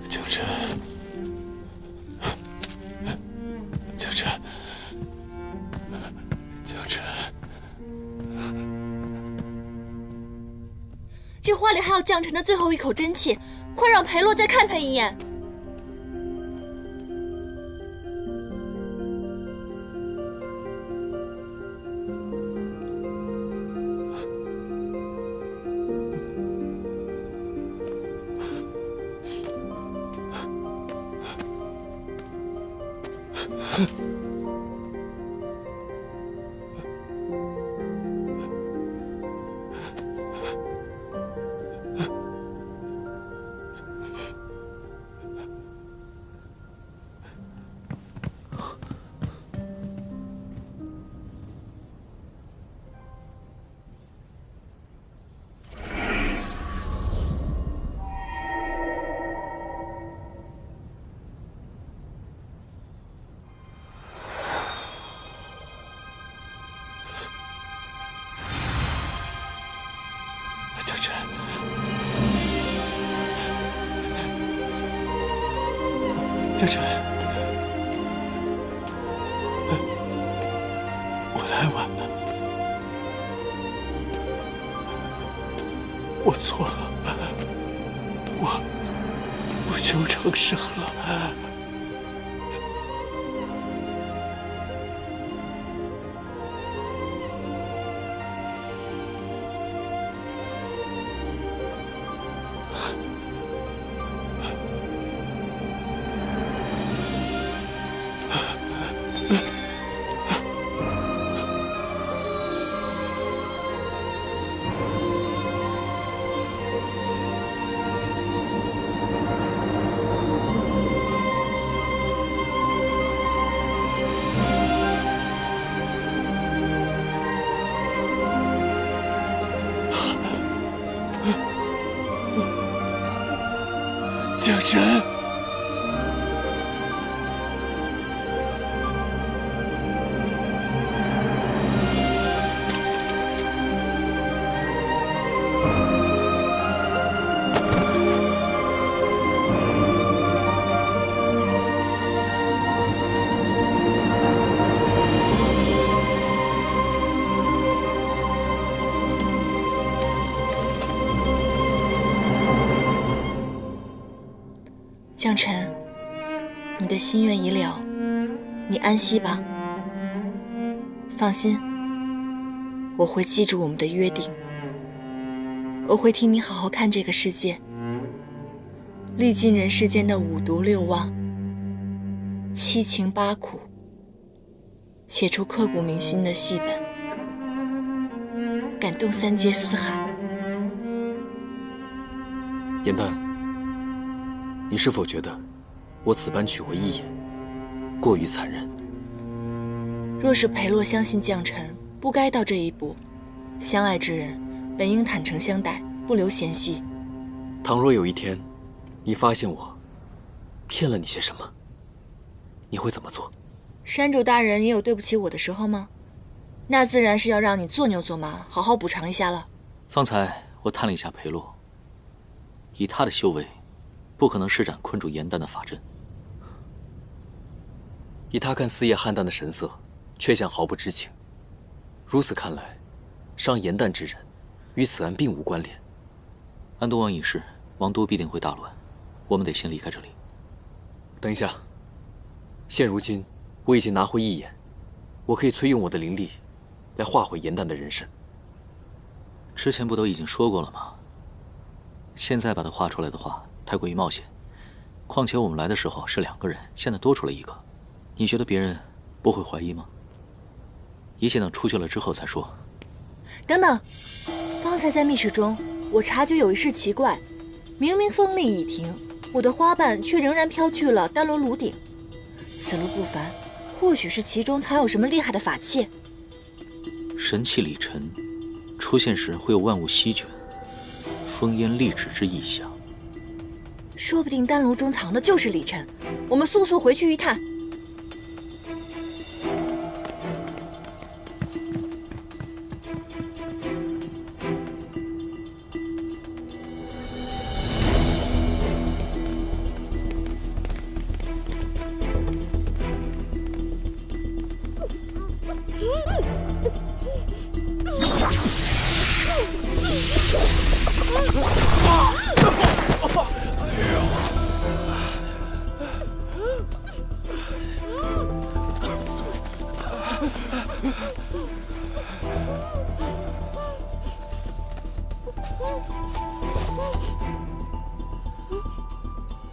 江辰，江辰，江辰。这花里还有将臣的最后一口真气，快让裴洛再看他一眼。江辰，江辰，我来晚了，我错了，我不求长生了。江辰，江辰，你的心愿已了，你安息吧。放心，我会记住我们的约定，我会替你好好看这个世界，历尽人世间的五毒六妄、七情八苦，写出刻骨铭心的戏本，感动三界四海。颜淡，你是否觉得我此般娶回一眼，过于残忍？若是裴洛相信将臣，不该到这一步。相爱之人本应坦诚相待，不留嫌隙。倘若有一天，你发现我骗了你些什么，你会怎么做？山主大人也有对不起我的时候吗？那自然是要让你做牛做马，好好补偿一下了。方才我探了一下裴洛，以他的修为，不可能施展困住颜淡的法阵。以他看四叶邯郸的神色，却像毫不知情。如此看来，伤颜淡之人，与此案并无关联。安东王一事，王都必定会大乱，我们得先离开这里。等一下，现如今我已经拿回一眼，我可以催用我的灵力，来化回颜淡的人身。之前不都已经说过了吗？现在把它画出来的话，太过于冒险。况且我们来的时候是2个人，现在多出了1个，你觉得别人不会怀疑吗？一切等出去了之后再说。等等，方才在密室中，我察觉有一事奇怪，明明风力已停，我的花瓣却仍然飘去了丹罗炉顶。此路不凡，或许是其中藏有什么厉害的法器。神器里尘出现时会有万物席卷、烽烟立止之异象。说不定丹炉中藏的就是里尘，我们速速回去一探。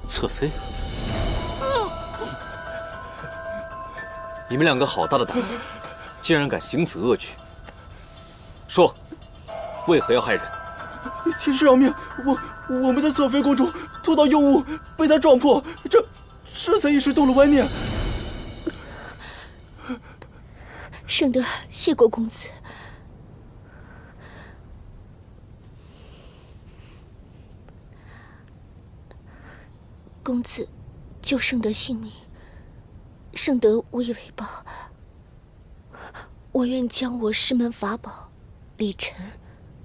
侧妃，你们两个好大的胆子，竟然敢行此恶举！说，为何要害人？天师饶命！我们在侧妃宫中偷到幼物，被他撞破，这才一时动了歪念。圣德谢过公子。公子救圣德性命，圣德无以为报。我愿将我师门法宝礼尘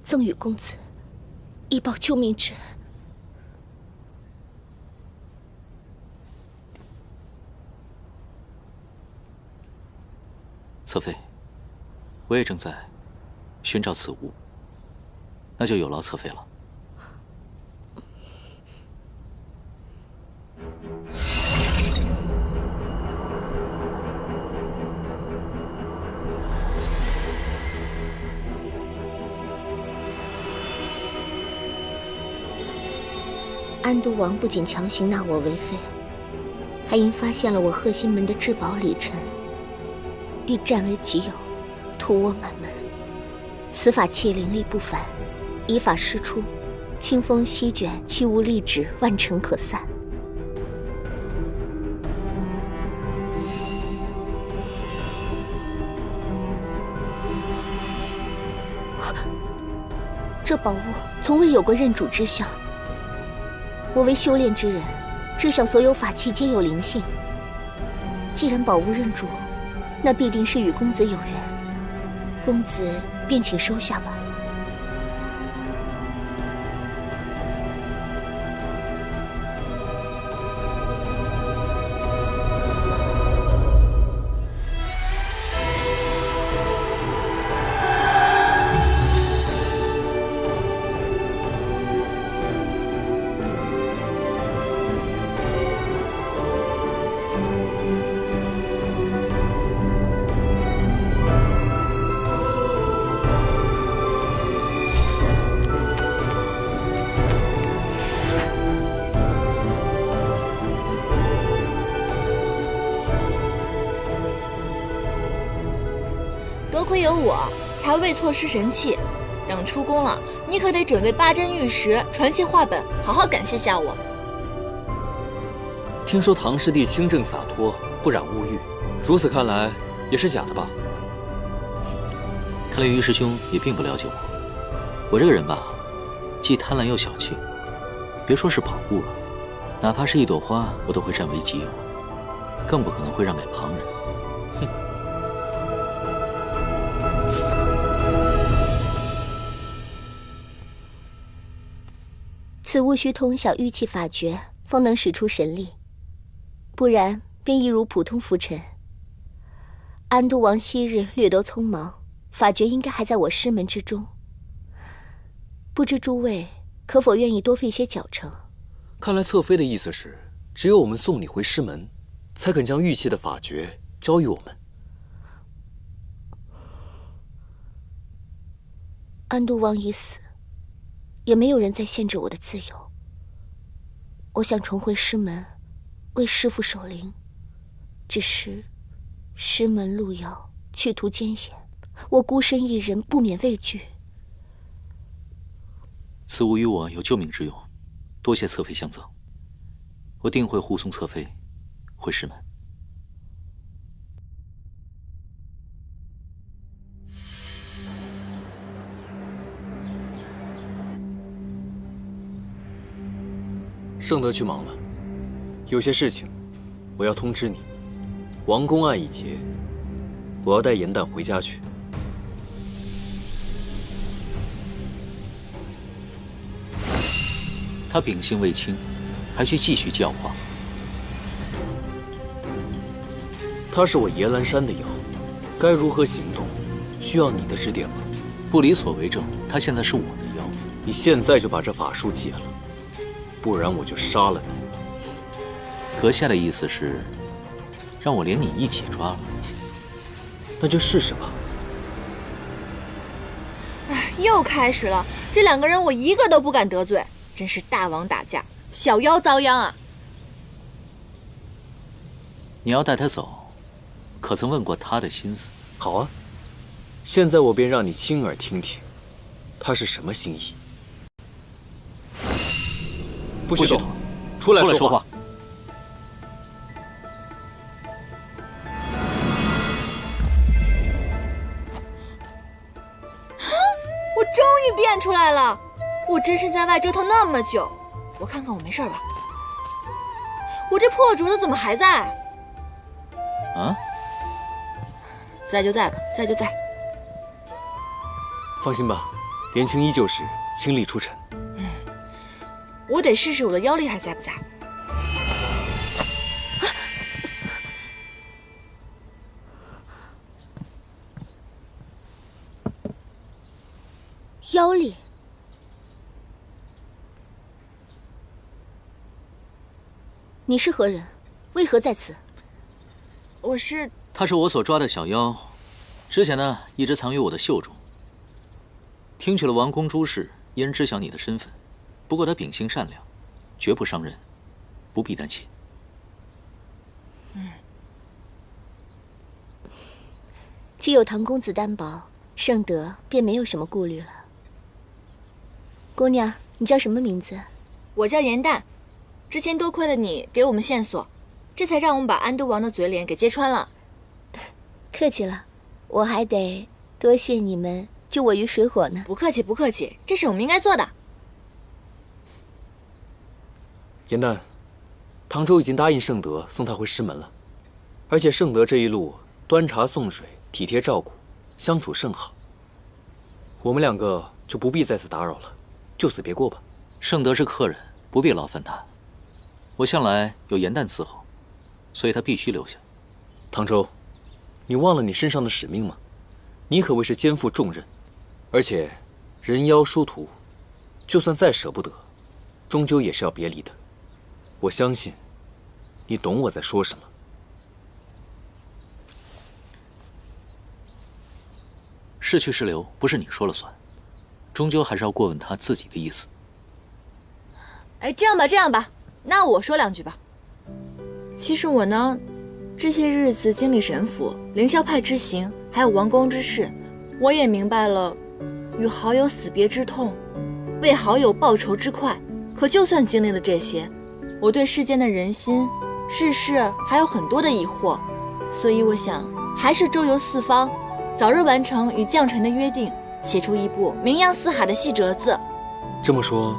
赠与公子，以报救命之恩。侧妃，我也正在寻找此物，那就有劳侧妃了。安都王不仅强行纳我为妃，还因发现了我贺心门的至宝礼尘，欲占为己有，屠我满门。此法器灵力不凡，以法施出，清风席卷，气无力止，万尘可散。这宝物从未有过认主之相。我为修炼之人，知晓所有法器皆有灵性。既然宝物认主，那必定是与公子有缘。公子便请收下吧。多亏有我，才未错失神器。等出宫了，你可得准备8针玉石、传奇画本，好好感谢下我。听说唐师弟清正洒脱，不染污欲，如此看来也是假的吧？看来于师兄也并不了解我。我这个人吧，既贪婪又小气，别说是宝物了，哪怕是一朵花，我都会占为己有，更不可能会让给旁人。哼！此物需通晓玉器法诀，方能使出神力，不然便一如普通浮尘。安都王昔日略得匆忙，法诀应该还在我师门之中。不知诸位可否愿意多费些脚程？看来侧妃的意思是，只有我们送你回师门，才肯将玉器的法诀交予我们。安都王已死，也没有人再限制我的自由。我想重回师门，为师父守灵，只是师门路遥，去途艰险，我孤身一人，不免畏惧。此物与我有救命之用，多谢侧妃相赠，我定会护送侧妃回师门。盛德去忙了，有些事情我要通知你。王公案已结，我要带严旦回家去。他秉性未清，还需继续教化。他是我野兰山的妖，该如何行动，需要你的指点吗？不离所为正，他现在是我的妖。你现在就把这法术解了，不然我就杀了你。阁下的意思是，让我连你一起抓了？那就试试吧。哎，又开始了，这两个人我一个都不敢得罪，真是大王打架，小妖遭殃啊！你要带他走，可曾问过他的心思？好啊，现在我便让你亲耳听听，他是什么心意。不许动，出来说话。我终于变出来了！我只身在外折腾那么久，我看看我没事吧？我这破竹子怎么还在？啊？在就在吧，在就在。放心吧，连青依旧是倾力出尘。我得试试我的妖力还在不在。妖力？你是何人？为何在此？我是……他是我所抓的小妖，之前呢一直藏于我的袖中。听取了王公诸事，一人知晓你的身份。不过他秉性善良，绝不伤人，不必担心。既有唐公子担保，盛德便没有什么顾虑了。姑娘，你叫什么名字？我叫严旦。之前多亏了你给我们线索，这才让我们把安都王的嘴脸给揭穿了。客气了，我还得多谢你们救我于水火呢。不客气，不客气，这是我们应该做的。严旦，唐周已经答应盛德送他回师门了，而且盛德这一路端茶送水，体贴照顾，相处甚好。我们两个就不必再次打扰了，就此别过吧。盛德是客人，不必劳烦他。我向来有严旦伺候，所以他必须留下。唐周，你忘了你身上的使命吗？你可谓是肩负重任，而且人妖殊途，就算再舍不得，终究也是要别离的。我相信，你懂我在说什么。是去是留，不是你说了算，终究还是要过问他自己的意思。哎，这样吧，那我说两句吧。其实我呢，这些日子经历神府、凌霄派之行，还有王宫之事，我也明白了，与好友死别之痛，为好友报仇之快。可就算经历了这些，我对世间的人心、世事还有很多的疑惑，所以我想还是周游四方，早日完成与将臣的约定，写出一部名扬四海的细折子。这么说，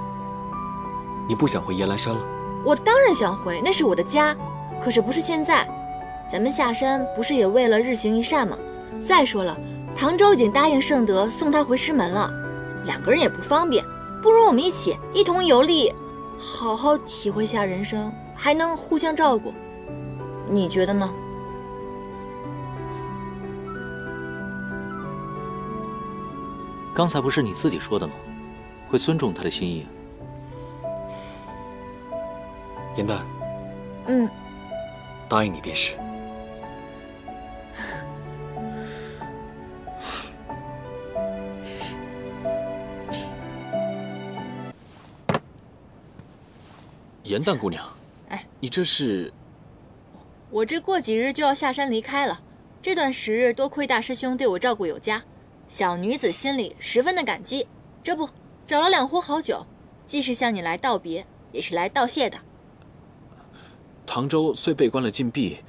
你不想回夜来山了？我当然想回，那是我的家，可是不是现在。咱们下山不是也为了日行一善吗？再说了，唐周已经答应盛德送他回师门了，两个人也不方便，不如我们一同游历，好好体会下人生，还能互相照顾。你觉得呢？刚才不是你自己说的吗？会尊重他的心意啊。严旦，答应你便是。严旦姑娘，哎，你这是？我这过几日就要下山离开了，这段时日多亏大师兄对我照顾有加，小女子心里十分的感激。这不，找了2壶好酒，既是向你来道别，也是来道谢的。唐周虽被关了禁闭，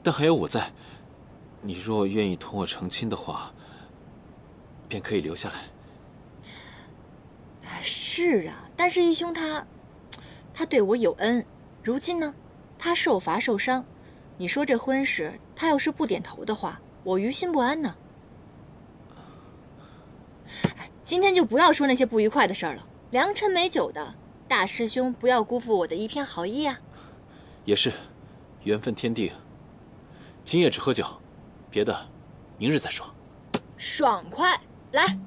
但还有我在。你若愿意同我成亲的话，便可以留下来。是啊，但是义兄他他对我有恩，如今呢，他受罚受伤。你说这婚事，他要是不点头的话，我于心不安呢。今天就不要说那些不愉快的事儿了。良辰美酒的，大师兄不要辜负我的一片好意啊。也是，缘分天定。今夜只喝酒，别的明日再说。爽快，来。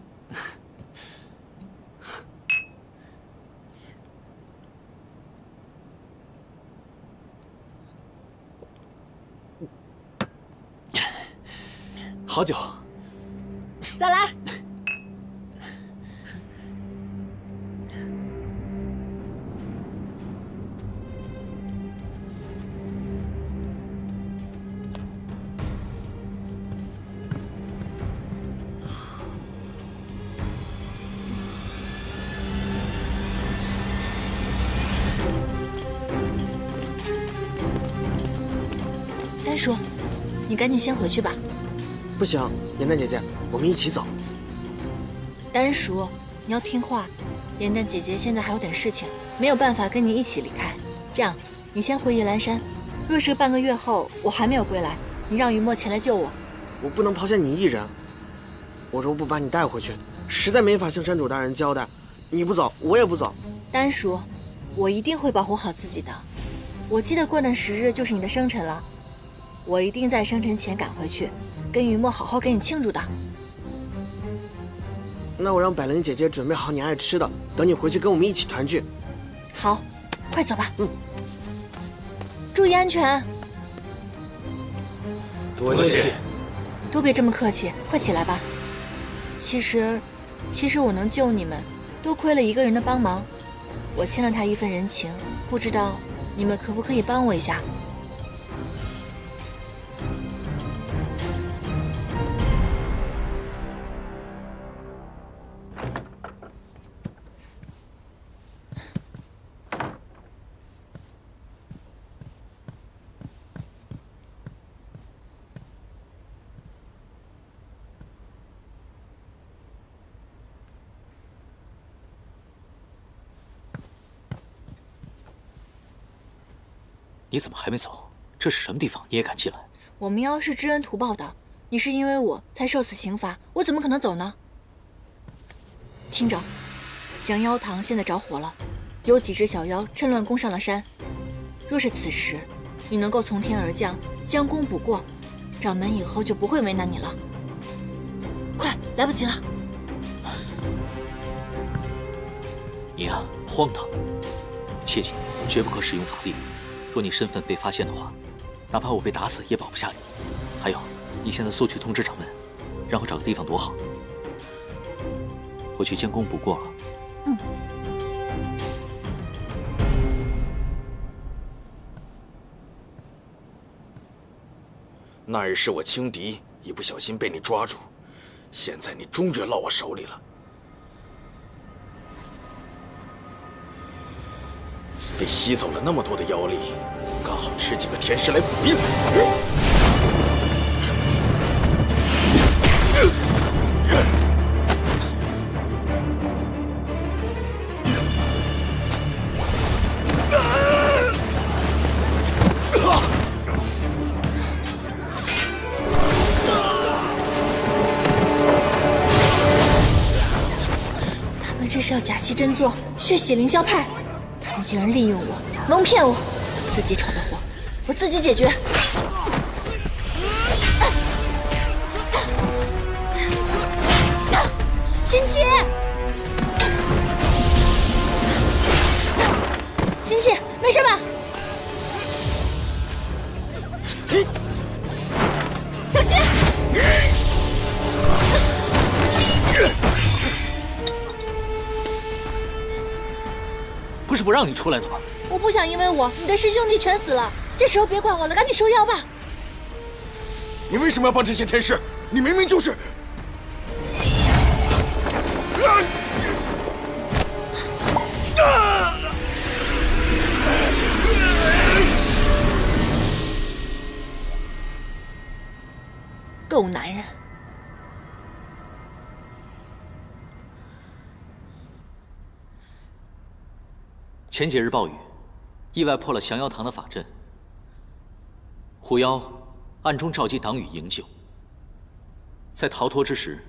好酒。再来。丹叔，你赶紧先回去吧。不行，颜淡姐姐，我们一起走。丹叔，你要听话。颜淡姐姐现在还有点事情，没有办法跟你一起离开。这样，你先回夜兰山。若是半个月后我还没有归来，你让于墨前来救我。我不能抛下你一人。我若不把你带回去，实在没法向山主大人交代。你不走，我也不走。丹叔，我一定会保护好自己的。我记得过段时日就是你的生辰了，我一定在生辰前赶回去。跟于墨好好给你庆祝的。那我让百灵姐姐准备好你爱吃的，等你回去跟我们一起团聚。好，快走吧。注意安全。多谢。都别这么客气，快起来吧。其实我能救你们，多亏了一个人的帮忙。我欠了他一份人情，不知道你们可不可以帮我一下？你怎么还没走？这是什么地方？你也敢进来？我们妖是知恩图报的，你是因为我才受此刑罚，我怎么可能走呢？听着，降妖堂现在着火了，有几只小妖趁乱攻上了山。若是此时你能够从天而降，将功补过，掌门以后就不会为难你了。快，来不及了！你呀，荒唐！切记，绝不可使用法力。若你身份被发现的话，哪怕我被打死也保不下你。还有，你现在速去通知掌门，然后找个地方躲好。我去将功补过了。那日是我轻敌，一不小心被你抓住，现在你终于落我手里了。被吸走了那么多的妖力，刚好吃几个甜食来补一补。他们这是要假戏真做，血洗凌霄派。他们竟然利用我，蒙骗我，自己闯的祸，我自己解决。亲戚，亲戚，没事吧？小心！不是不让你出来的吗？我不想因为我，你的师兄弟全死了。这时候别管我了，赶紧收妖吧。你为什么要帮这些天师？你明明就是……狗男人！前些日暴雨，意外破了降妖堂的法阵。虎妖暗中召集党羽营救，在逃脱之时，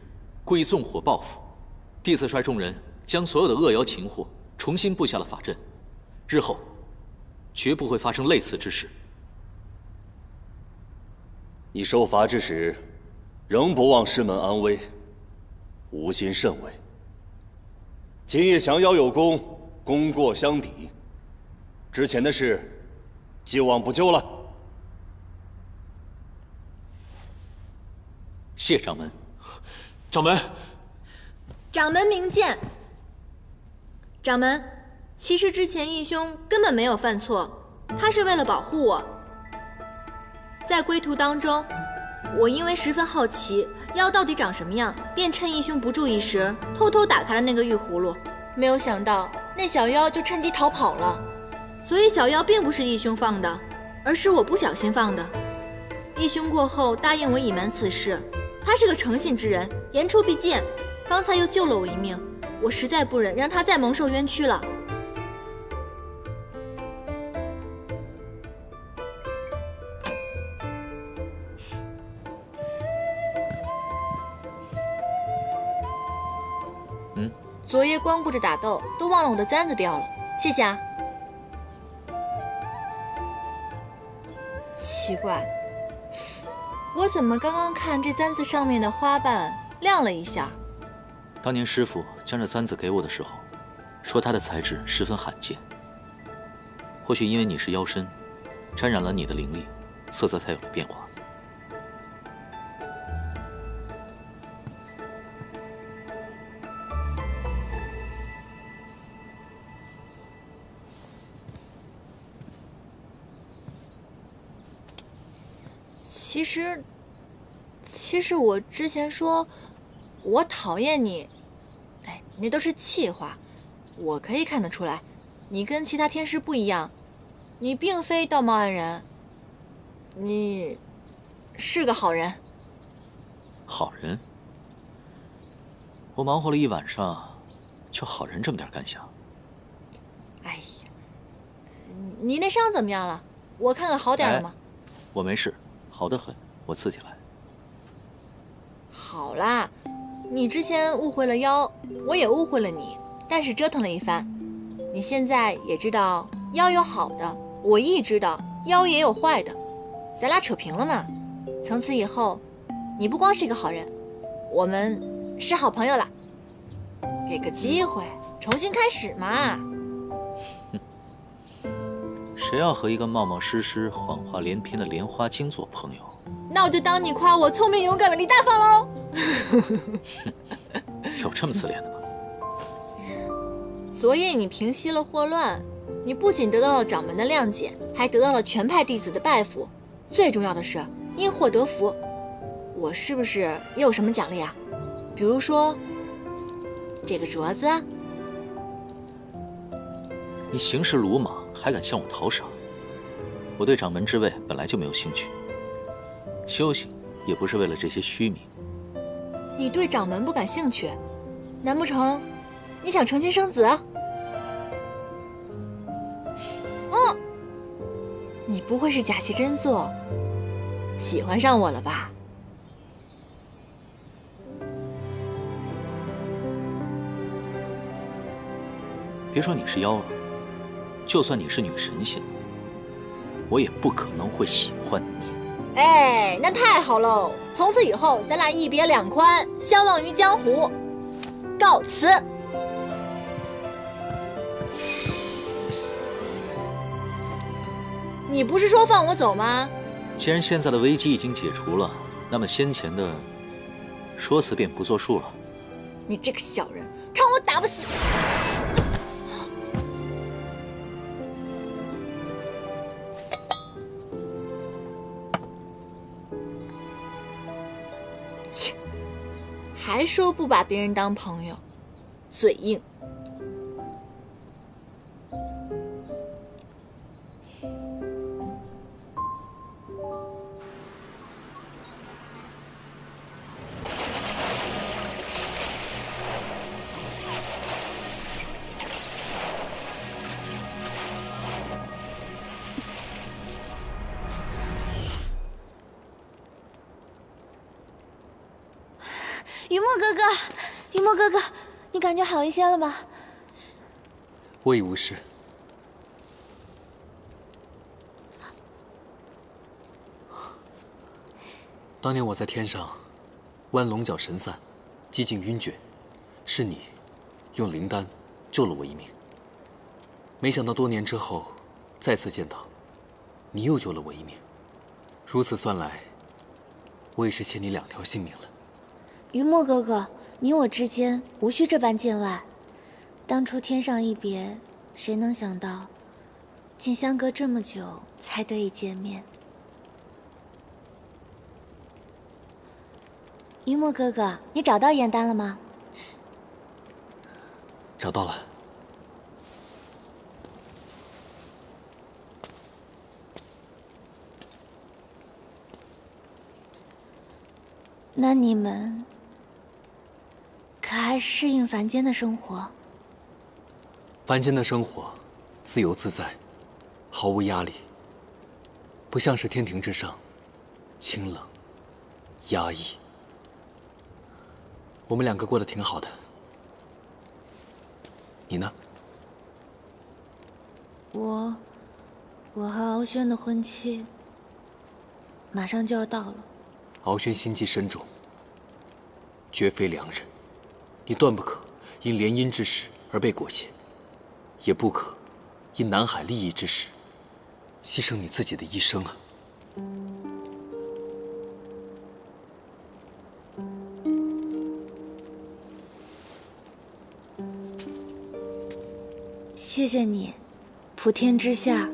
故意纵火报复。弟子率众人将所有的恶妖擒获，重新布下了法阵，日后绝不会发生类似之事。你受罚之时，仍不忘师门安危，无心甚伟。今夜降妖有功，功过相抵，之前的事，既往不咎了。谢掌门。掌门，掌门明鉴。掌门，其实之前义兄根本没有犯错，他是为了保护我。在归途当中，我因为十分好奇妖到底长什么样，便趁义兄不注意时，偷偷打开了那个玉葫芦。没有想到那小妖就趁机逃跑了，所以小妖并不是义兄放的，而是我不小心放的。义兄过后答应我隐瞒此事，他是个诚信之人，言出必践，方才又救了我一命，我实在不忍让他再蒙受冤屈了。昨夜光顾着打斗，都忘了我的簪子掉了，谢谢啊。奇怪，我怎么刚刚看这簪子上面的花瓣亮了一下？当年师傅将这簪子给我的时候，说它的材质十分罕见。或许因为你是妖身，沾染了你的灵力，色泽才有了变化。其实我之前说我讨厌你，那都是气话。我可以看得出来，你跟其他天师不一样，你并非道貌岸然，你是个好人。好人？我忙活了一晚上，就好人这么点感想？哎呀，你那伤怎么样了？我看看好点了吗？我没事，好得很，我自己来。好啦，你之前误会了妖，我也误会了你，但是折腾了一番，你现在也知道妖有好的，我亦知道妖也有坏的，咱俩扯平了嘛。从此以后，你不光是一个好人，我们是好朋友了。给个机会，重新开始嘛。谁要和一个冒冒失失、谎话连篇的莲花精做朋友？那我就当你夸我聪明、勇敢、美丽、大方喽。有这么自恋的吗？昨夜你平息了祸乱，你不仅得到了掌门的谅解，还得到了全派弟子的拜服，最重要的是因祸得福。我是不是也有什么奖励啊？比如说这个镯子。你行事鲁莽，还敢向我讨赏？我对掌门之位本来就没有兴趣，修行也不是为了这些虚名。你对掌门不感兴趣，难不成你想成亲生子？你不会是假戏真做，喜欢上我了吧？别说你是妖了，就算你是女神仙，我也不可能会喜欢你。哎，那太好喽！从此以后，咱俩一别两宽，相忘于江湖。告辞。你不是说放我走吗？既然现在的危机已经解除了，那么先前的说辞便不作数了。你这个小人，看我打不死！切，还说不把别人当朋友，嘴硬。雨墨哥哥，雨墨哥哥，你感觉好一些了吗？我已无事。当年我在天上弯龙角神散，几近晕厥，是你用灵丹救了我一命。没想到多年之后再次见到，你又救了我一命。如此算来，我也是欠你2条性命了。雨墨哥哥，你我之间无需这般见外。当初天上一别，谁能想到，竟相隔这么久才得以见面。雨墨哥哥，你找到颜丹了吗？找到了。那你们可还适应凡间的生活？凡间的生活，自由自在，毫无压力，不像是天庭之上，清冷、压抑。我们2个过得挺好的，你呢？我和敖轩的婚期马上就要到了。敖轩心机深重，绝非良人，你断不可因联姻之事而被裹挟，也不可因南海利益之事牺牲你自己的一生啊！谢谢你，普天之下，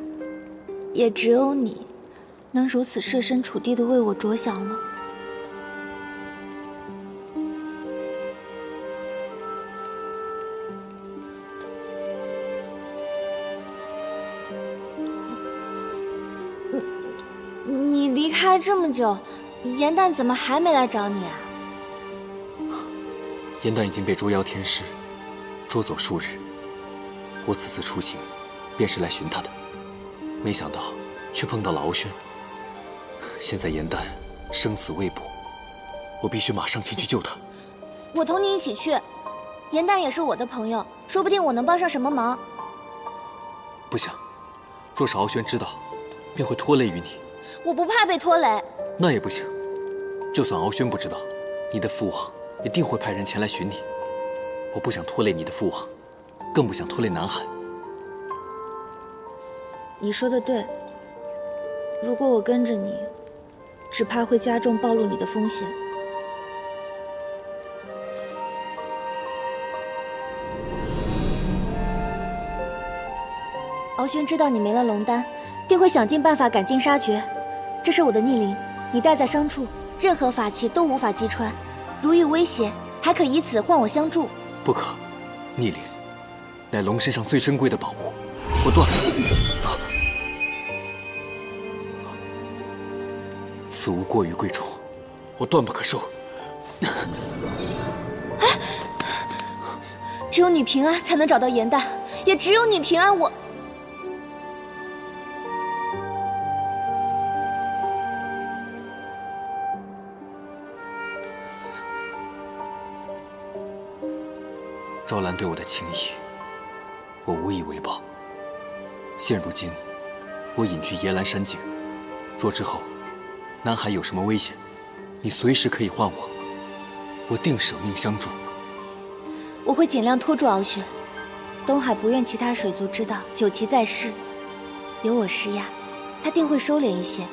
也只有你，能如此设身处地的为我着想了。你离开这么久，颜淡怎么还没来找你啊？颜淡已经被捉妖天师捉走数日。我此次出行，便是来寻他的，没想到却碰到了敖轩。现在颜淡生死未卜，我必须马上前去救他。我同你一起去，颜淡也是我的朋友，说不定我能帮上什么忙。不行，若是敖轩知道，便会拖累于你。我不怕被拖累。那也不行，就算敖轩不知道，你的父王也定会派人前来寻你。我不想拖累你的父王，更不想拖累南海。你说的对，如果我跟着你，只怕会加重暴露你的风险。敖轩知道你没了龙丹，定会想尽办法赶尽杀绝。这是我的逆鳞，你带在伤处，任何法器都无法击穿。如遇威胁，还可以此换我相助。不可，逆鳞乃龙身上最珍贵的宝物，我断了。此物过于贵重，我断不可收。只有你平安，才能找到颜淡，也只有你平安，我。赵兰对我的情谊，我无以为报。现如今，我隐居野兰山境，若之后南海有什么危险，你随时可以唤我，我定舍命相助。我会尽量拖住敖轩，东海不愿其他水族知道九岐在世，有我施压，他定会收敛一些。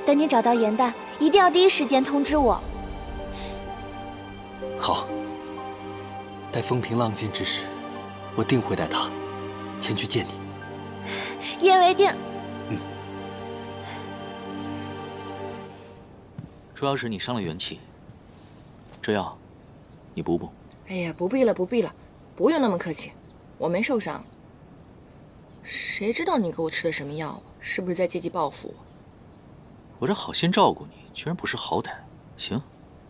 等你找到颜淡，一定要第一时间通知我。好。待风平浪静之时，我定会带他前去见你。一言为定。主要是你伤了元气，这药你补补。哎呀，不必了，不必了，不用那么客气，我没受伤。谁知道你给我吃的什么药？是不是在借机报复我？我这好心照顾你，居然不识好歹。行，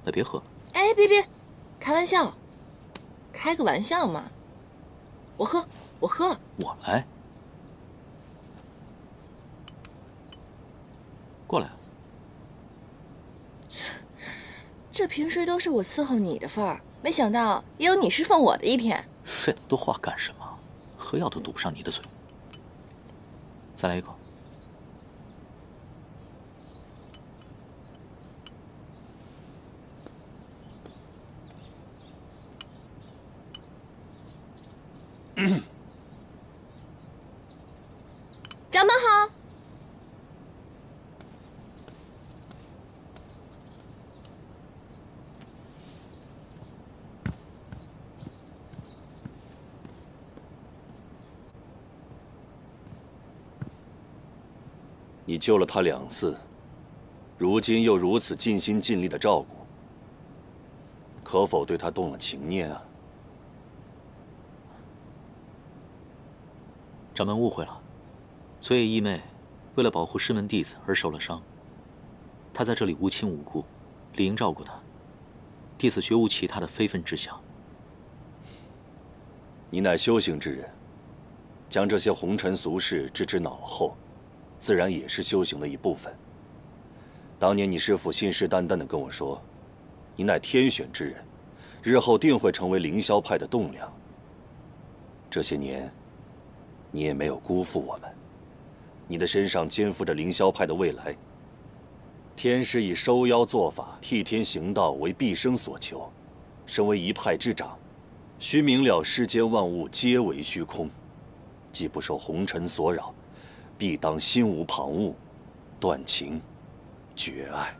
那别喝了。哎，别，开玩笑。开个玩笑嘛，我喝。我来，过来。这平时都是我伺候你的份儿，没想到也有你侍奉我的一天。费那么多话干什么？喝药都堵不上你的嘴。再来一口。掌门好。你救了他2次，如今又如此尽心尽力的照顾，可否对他动了情念啊？掌门误会了，昨夜义妹为了保护师门弟子而受了伤，她在这里无亲无故，理应照顾她。弟子绝无其他的非分之想。你乃修行之人，将这些红尘俗事置之脑后，自然也是修行的一部分。当年你师父信誓旦旦地跟我说，你乃天选之人，日后定会成为凌霄派的栋梁。这些年，你也没有辜负我们，你的身上肩负着凌霄派的未来。天师以收妖做法，替天行道为毕生所求。身为一派之长，须明了世间万物皆为虚空，既不受红尘所扰，必当心无旁骛，断情绝爱。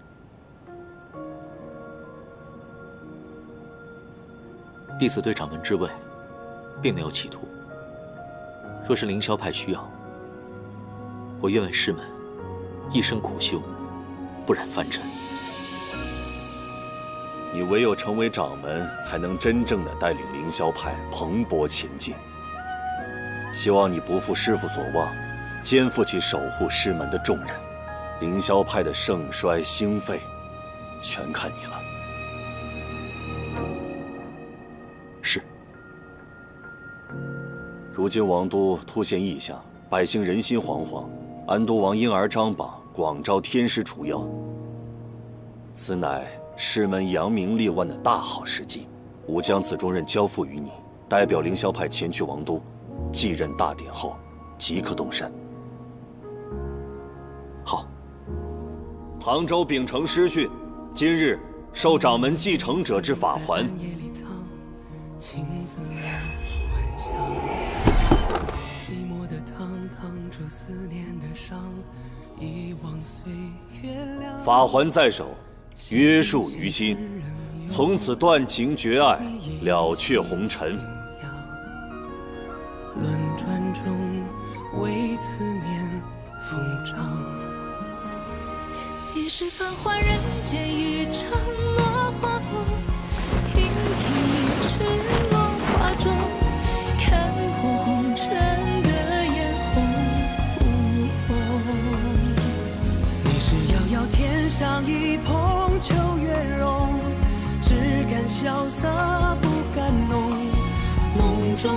弟子对掌门之位，并没有企图。若是凌霄派需要，我愿为师门一生苦修，不染凡尘。你唯有成为掌门，才能真正的带领凌霄派蓬勃前进。希望你不负师父所望，肩负起守护师门的重任。凌霄派的盛衰兴废，全看你了。是。如今王都突现异象，百姓人心惶惶，安都王因而张榜，广招天师除妖。此乃师门扬名立万的大好时机。吾将此重任交付于你，代表凌霄派前去王都，继任大典后，即可动身。好。唐州秉承师训，今日受掌门继承者之法环。法环在手，约束于心，从此断情绝爱，了却红尘。轮转中为思念疯长，一世繁华人间一场落花风，平添一池落花中，看破红尘的眼红。你是遥遥天上一捧秋月容，只敢萧瑟不敢浓。梦中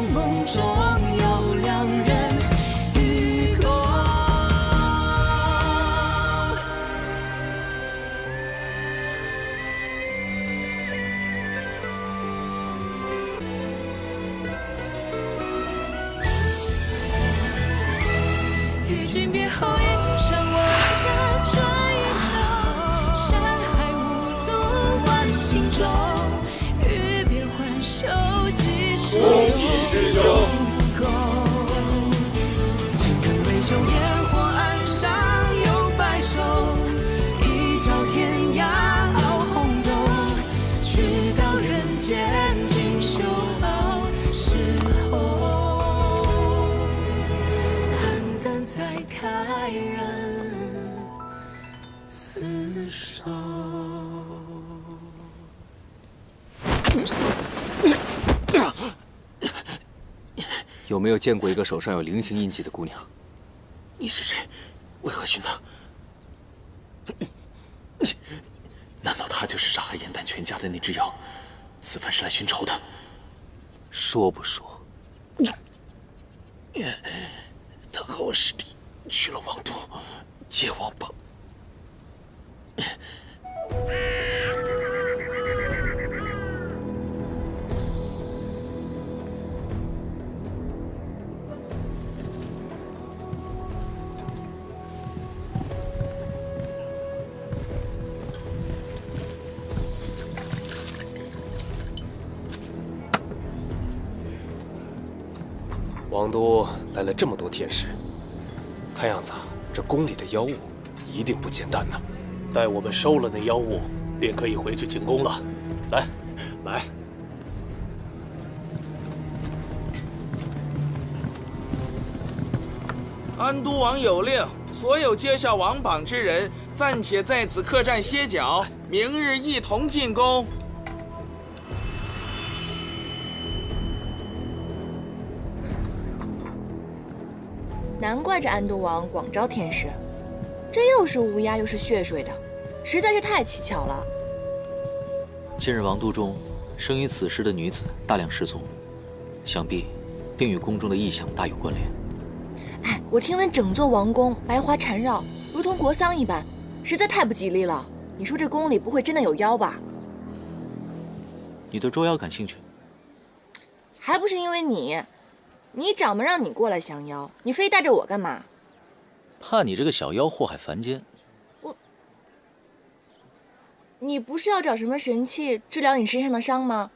有两人与共。与君别后一生，我下转一程，山海无路万心中，与别还休几时。恭喜师兄！青根微秀，烟火岸上有白首，一朝天涯傲轰动，去到人间锦绣好时候，黯淡再开人厮守。有没有见过一个手上有菱形印记的姑娘？你是谁？为何寻她？难道她就是杀害燕丹全家的那只妖？此番是来寻仇的？说不说？她和我师弟去了王都，接王榜。王都来了这么多天使，看样子这宫里的妖物一定不简单呐。待我们收了那妖物，便可以回去进宫了。来，来。安都王有令，所有接下王榜之人暂且在此客栈歇脚，明日一同进宫。难怪这安都王广招天使，这又是乌鸦又是血水的，实在是太蹊跷了。近日王都中生于此时的女子大量失踪，想必定与宫中的异象大有关联。哎，我听闻整座王宫白花缠绕，如同国丧一般，实在太不吉利了。你说这宫里不会真的有妖吧？你对捉妖感兴趣？还不是因为你掌门让你过来降妖，你非带着我干嘛？怕你这个小妖祸害凡间。你不是要找什么神器治疗你身上的伤吗？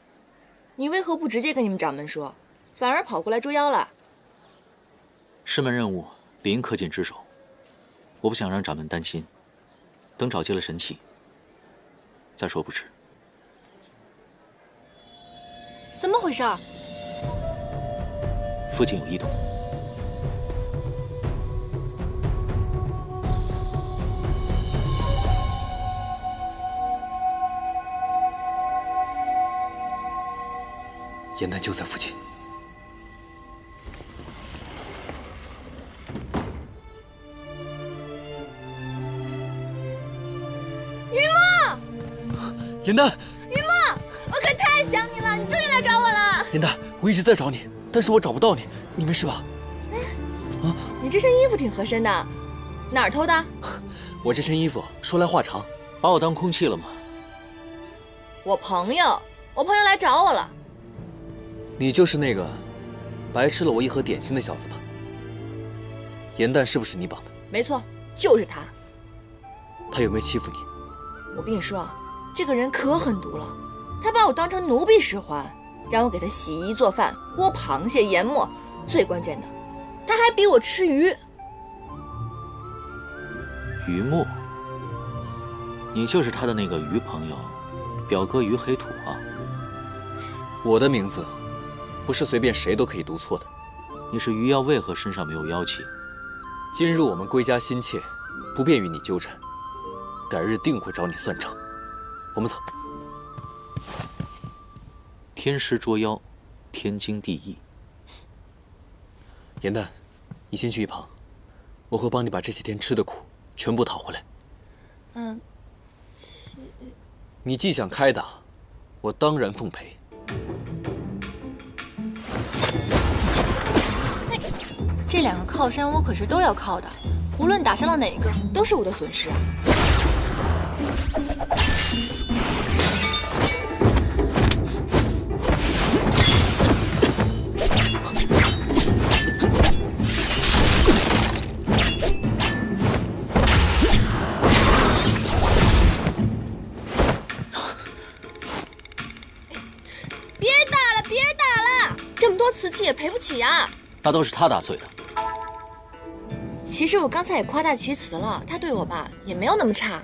你为何不直接跟你们掌门说，反而跑过来捉妖了？师门任务理应恪尽职守，我不想让掌门担心。等找齐了神器，再说不迟。怎么回事？附近有异动。严丹就在附近。于墨，严丹，于墨，我可太想你了，你终于来找我了。严丹，我一直在找你，但是我找不到你，你没事吧？你这身衣服挺合身的，哪儿偷的？我这身衣服说来话长，把我当空气了吗？我朋友来找我了。你就是那个白吃了我一盒点心的小子吧？严丹是不是你绑的？没错，就是他。他有没有欺负你？我跟你说啊，这个人可狠毒了，他把我当成奴婢使唤，让我给他洗衣做饭、剥螃蟹、研末，最关键的，他还逼我吃鱼。于墨，你就是他的那个于朋友，表哥于黑土啊。我的名字不是随便谁都可以读错的。你是于妖，为何身上没有妖气？今日我们归家心切，不便与你纠缠，改日定会找你算账。我们走。天师捉妖，天经地义。严丹，你先去一旁，我会帮你把这些天吃的苦全部讨回来。你既想开打，我当然奉陪。这两个靠山我可是都要靠的，无论打伤了哪个，都是我的损失。别打了，这么多瓷器也赔不起啊！那都是他打碎的。其实我刚才也夸大其词了，他对我吧也没有那么差。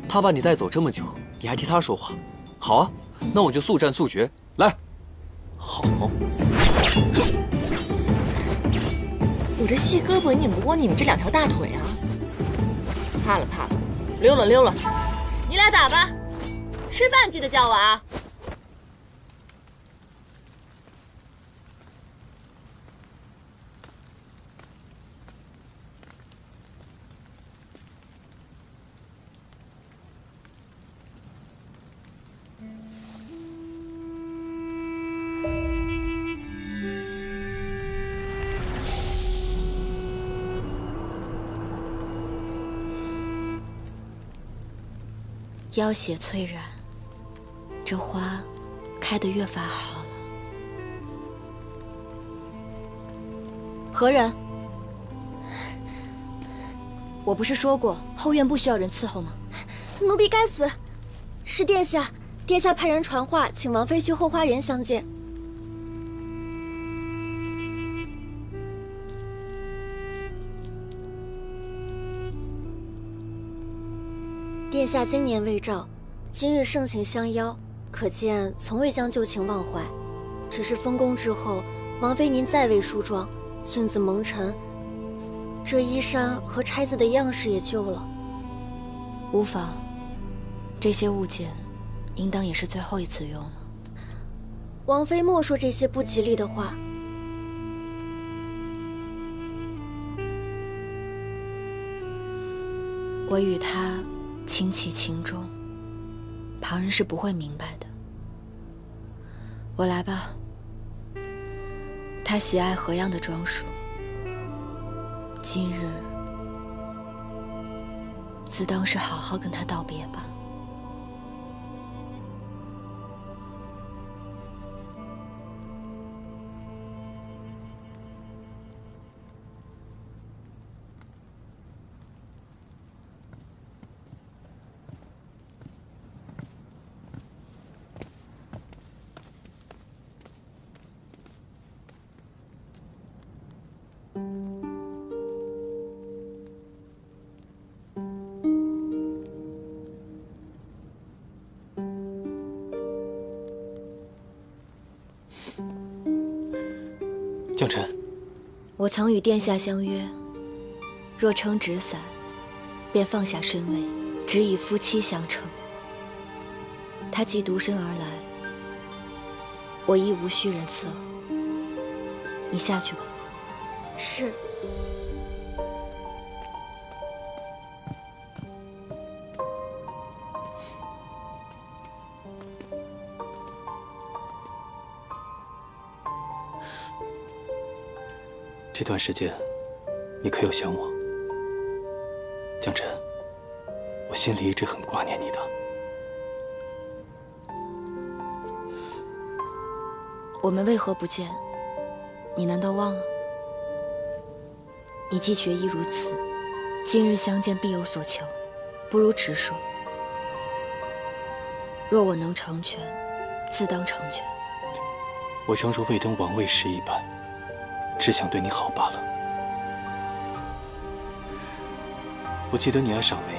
他把你带走这么久，你还替他说话？好啊，那我就速战速决，来。好。我这细胳膊拧不过你们这两条大腿啊！怕了，溜了，你俩打吧，吃饭记得叫我啊！妖血催染，这花开得越发好了。何人？我不是说过后院不需要人伺候吗？奴婢该死，是殿下，殿下派人传话，请王妃去后花园相见。殿下经年未召，今日盛情相邀，可见从未将旧情忘怀。只是封宫之后，王妃您再未梳妆，镜子蒙尘，这衣衫和钗子的样式也旧了。无妨，这些物件，应当也是最后一次用了。王妃莫说这些不吉利的话。我与他情起情终，旁人是不会明白的。我来吧。他喜爱何样的装束，今日自当是好好跟他道别吧。将臣，我曾与殿下相约，若撑纸伞，便放下身位，只以夫妻相称。他既独身而来，我亦无需人伺候。你下去吧。是。这段时间，你可有想我？将臣，我心里一直很挂念你的。我们为何不见？你难道忘了？你既决意如此，今日相见必有所求，不如直说。若我能成全，自当成全。我诚如未登王位时一般，只想对你好罢了。我记得你爱赏梅，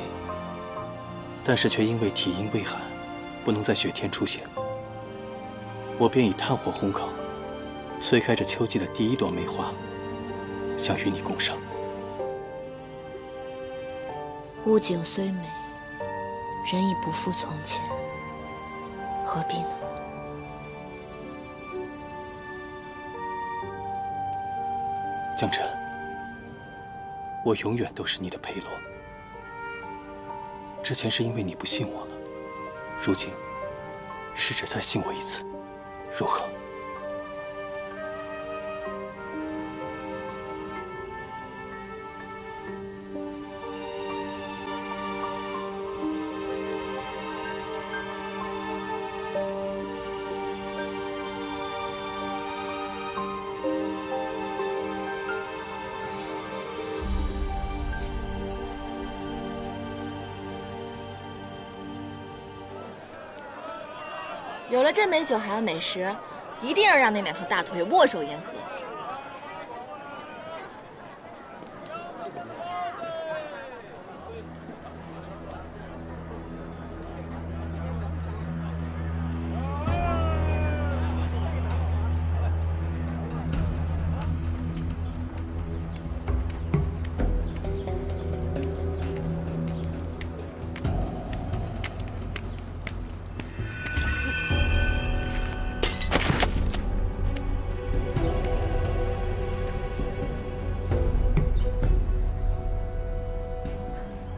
但是却因为体阴畏寒，不能在雪天出行。我便以炭火烘烤，催开着秋季的第一朵梅花，想与你共赏。物景虽美，人已不复从前，何必呢？将臣，我永远都是你的裴洛。之前是因为你不信我了，如今试着再信我一次，如何？有了这美酒还有美食，一定要让那两条大腿握手言和。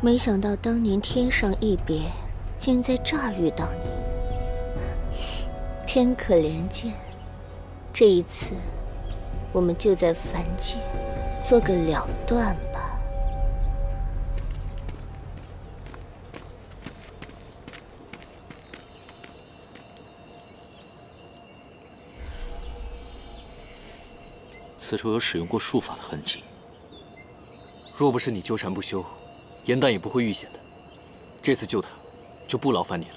没想到当年天上一别，竟在这儿遇到你，天可怜见。这一次，我们就在凡界做个了断吧。此处有使用过术法的痕迹。若不是你纠缠不休，严旦也不会遇险的。这次救他，就不劳烦你了。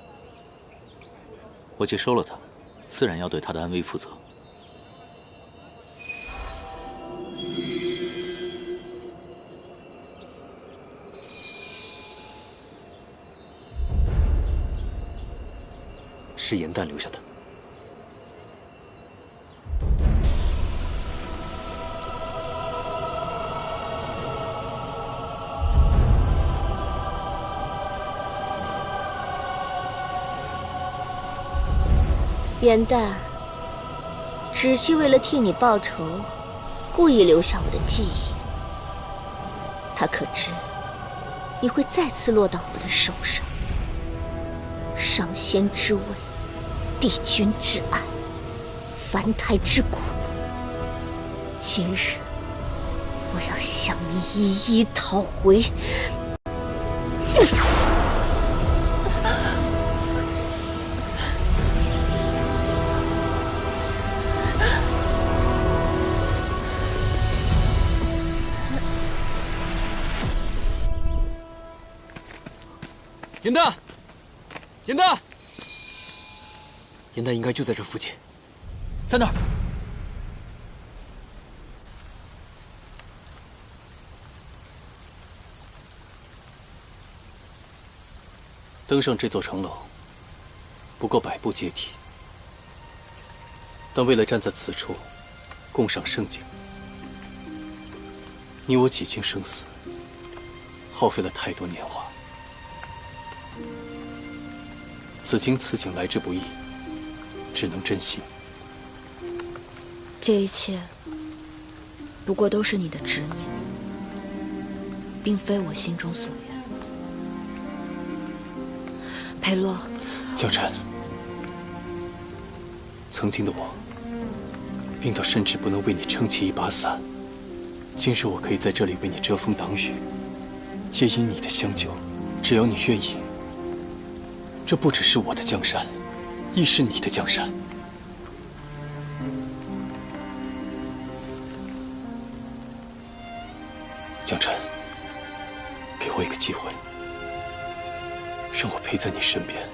我既收了他，自然要对他的安危负责。是颜淡留下的。颜淡，只系为了替你报仇，故意留下我的记忆。他可知你会再次落到我的手上？上仙之位，帝君之爱，凡胎之苦。今日我要向你一一讨回。颜淡，颜淡，颜淡应该就在这附近，在那儿。登上这座城楼，不过100步阶梯，但为了站在此处，共赏盛景，你我几经生死，耗费了太多年华。此情此景来之不易，只能珍惜。这一切不过都是你的执念，并非我心中所愿。裴洛，江辰，曾经的我，病到甚至不能为你撑起一把伞，今日我可以在这里为你遮风挡雨，接引你的香酒，只要你愿意。这不只是我的江山，亦是你的江山。江辰，给我一个机会，让我陪在你身边，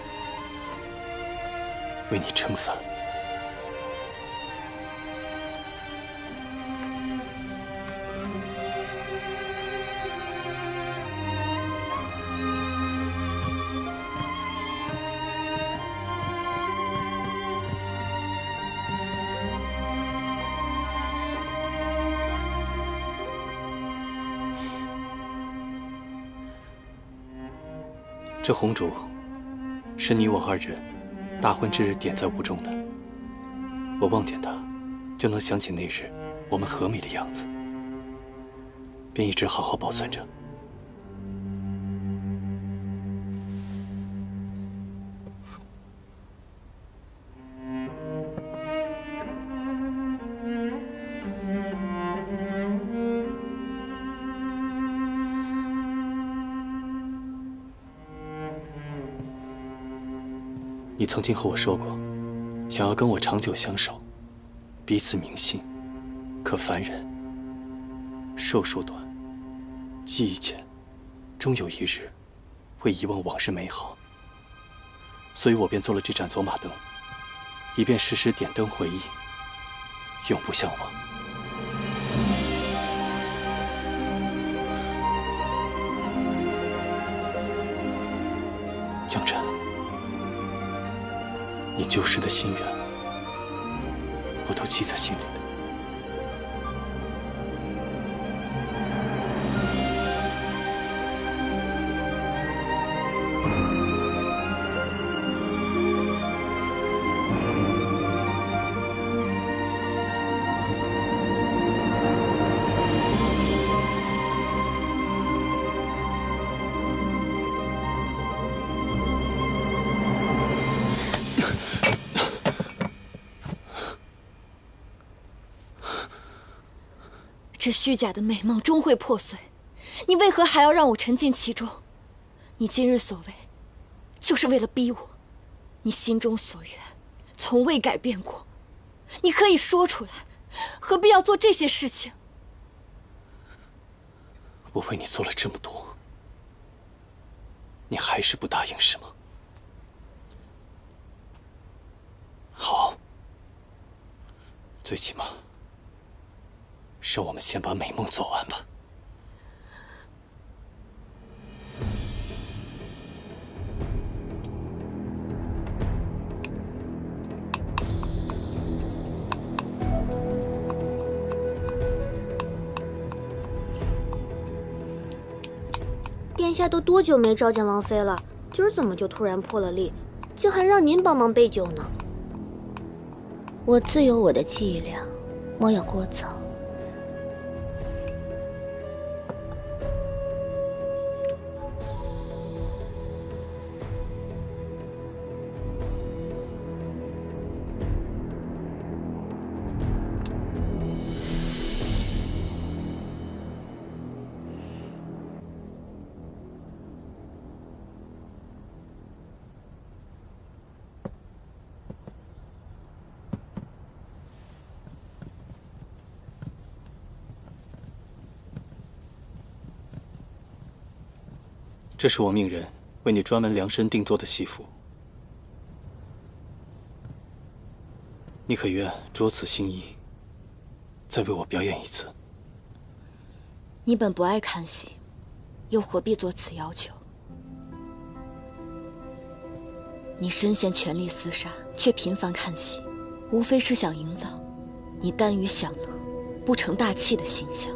为你撑伞。这红烛是你我2人大婚之日点在屋中的，我望见它，就能想起那日我们和美的样子，便一直好好保存着。你曾经和我说过，想要跟我长久相守，彼此铭心。可凡人寿数短，记忆浅，终有一日会遗忘往事美好。所以我便做了这盏走马灯，以便时时点灯回忆，永不相忘。江辰，你旧时的心愿，我都记在心里的。这虚假的美梦终会破碎，你为何还要让我沉浸其中？你今日所为，就是为了逼我。你心中所愿，从未改变过。你可以说出来，何必要做这些事情？我为你做了这么多，你还是不答应是吗？好，最起码让我们先把美梦做完吧。下都多久没召见王妃了？今儿怎么就突然破了例，竟还让您帮忙备酒呢？我自有我的伎俩，莫要过早。这是我命人为你专门量身定做的戏服，你可愿着此新衣，再为我表演一次？你本不爱看戏，又何必做此要求？你身陷权力厮杀，却频繁看戏，无非是想营造你耽于享乐、不成大器的形象，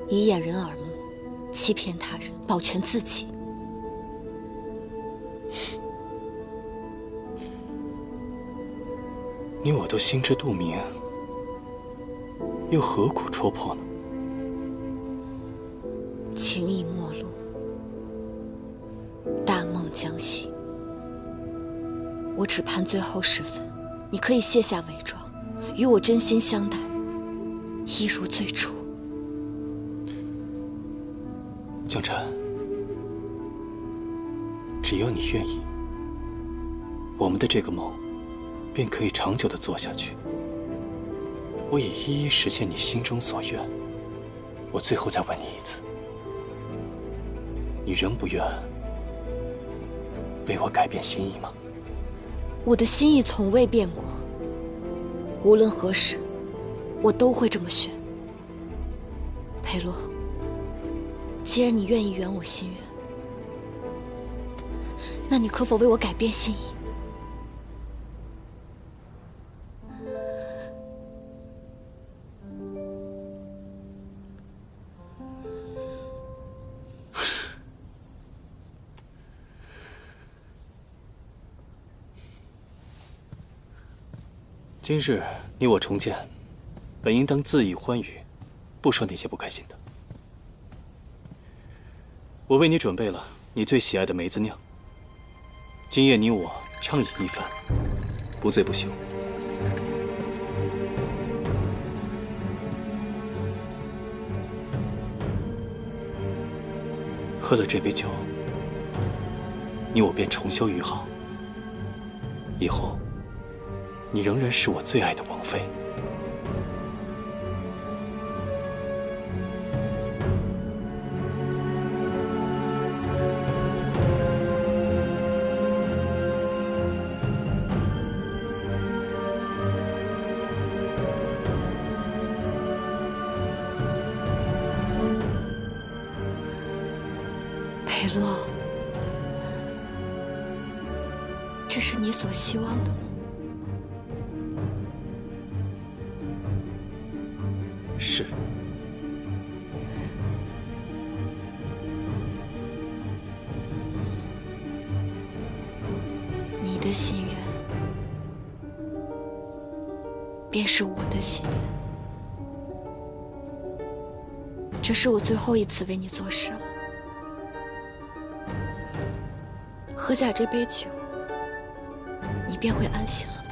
以掩人耳目，欺骗他人，保全自己。你我都心知肚明，又何苦戳破呢？情意陌路，大梦将醒。我只盼最后时分，你可以卸下伪装，与我真心相待，一如最初。江辰，只要你愿意，我们的这个梦便可以长久地做下去。我也一一实现你心中所愿。我最后再问你一次，你仍不愿为我改变心意吗？我的心意从未变过，无论何时，我都会这么选。裴洛，既然你愿意圆我心愿，那你可否为我改变心意？今日你我重见，本应当恣意欢愉，不说那些不开心的。我为你准备了你最喜爱的梅子酿，今夜你我畅饮一番，不醉不休。喝了这杯酒，你我便重修于好。以后，你仍然是我最爱的王妃。裴洛，这是你所希望的吗？是。你的心愿，便是我的心愿。这是我最后一次为你做事了。喝下这杯酒，你便会安心了。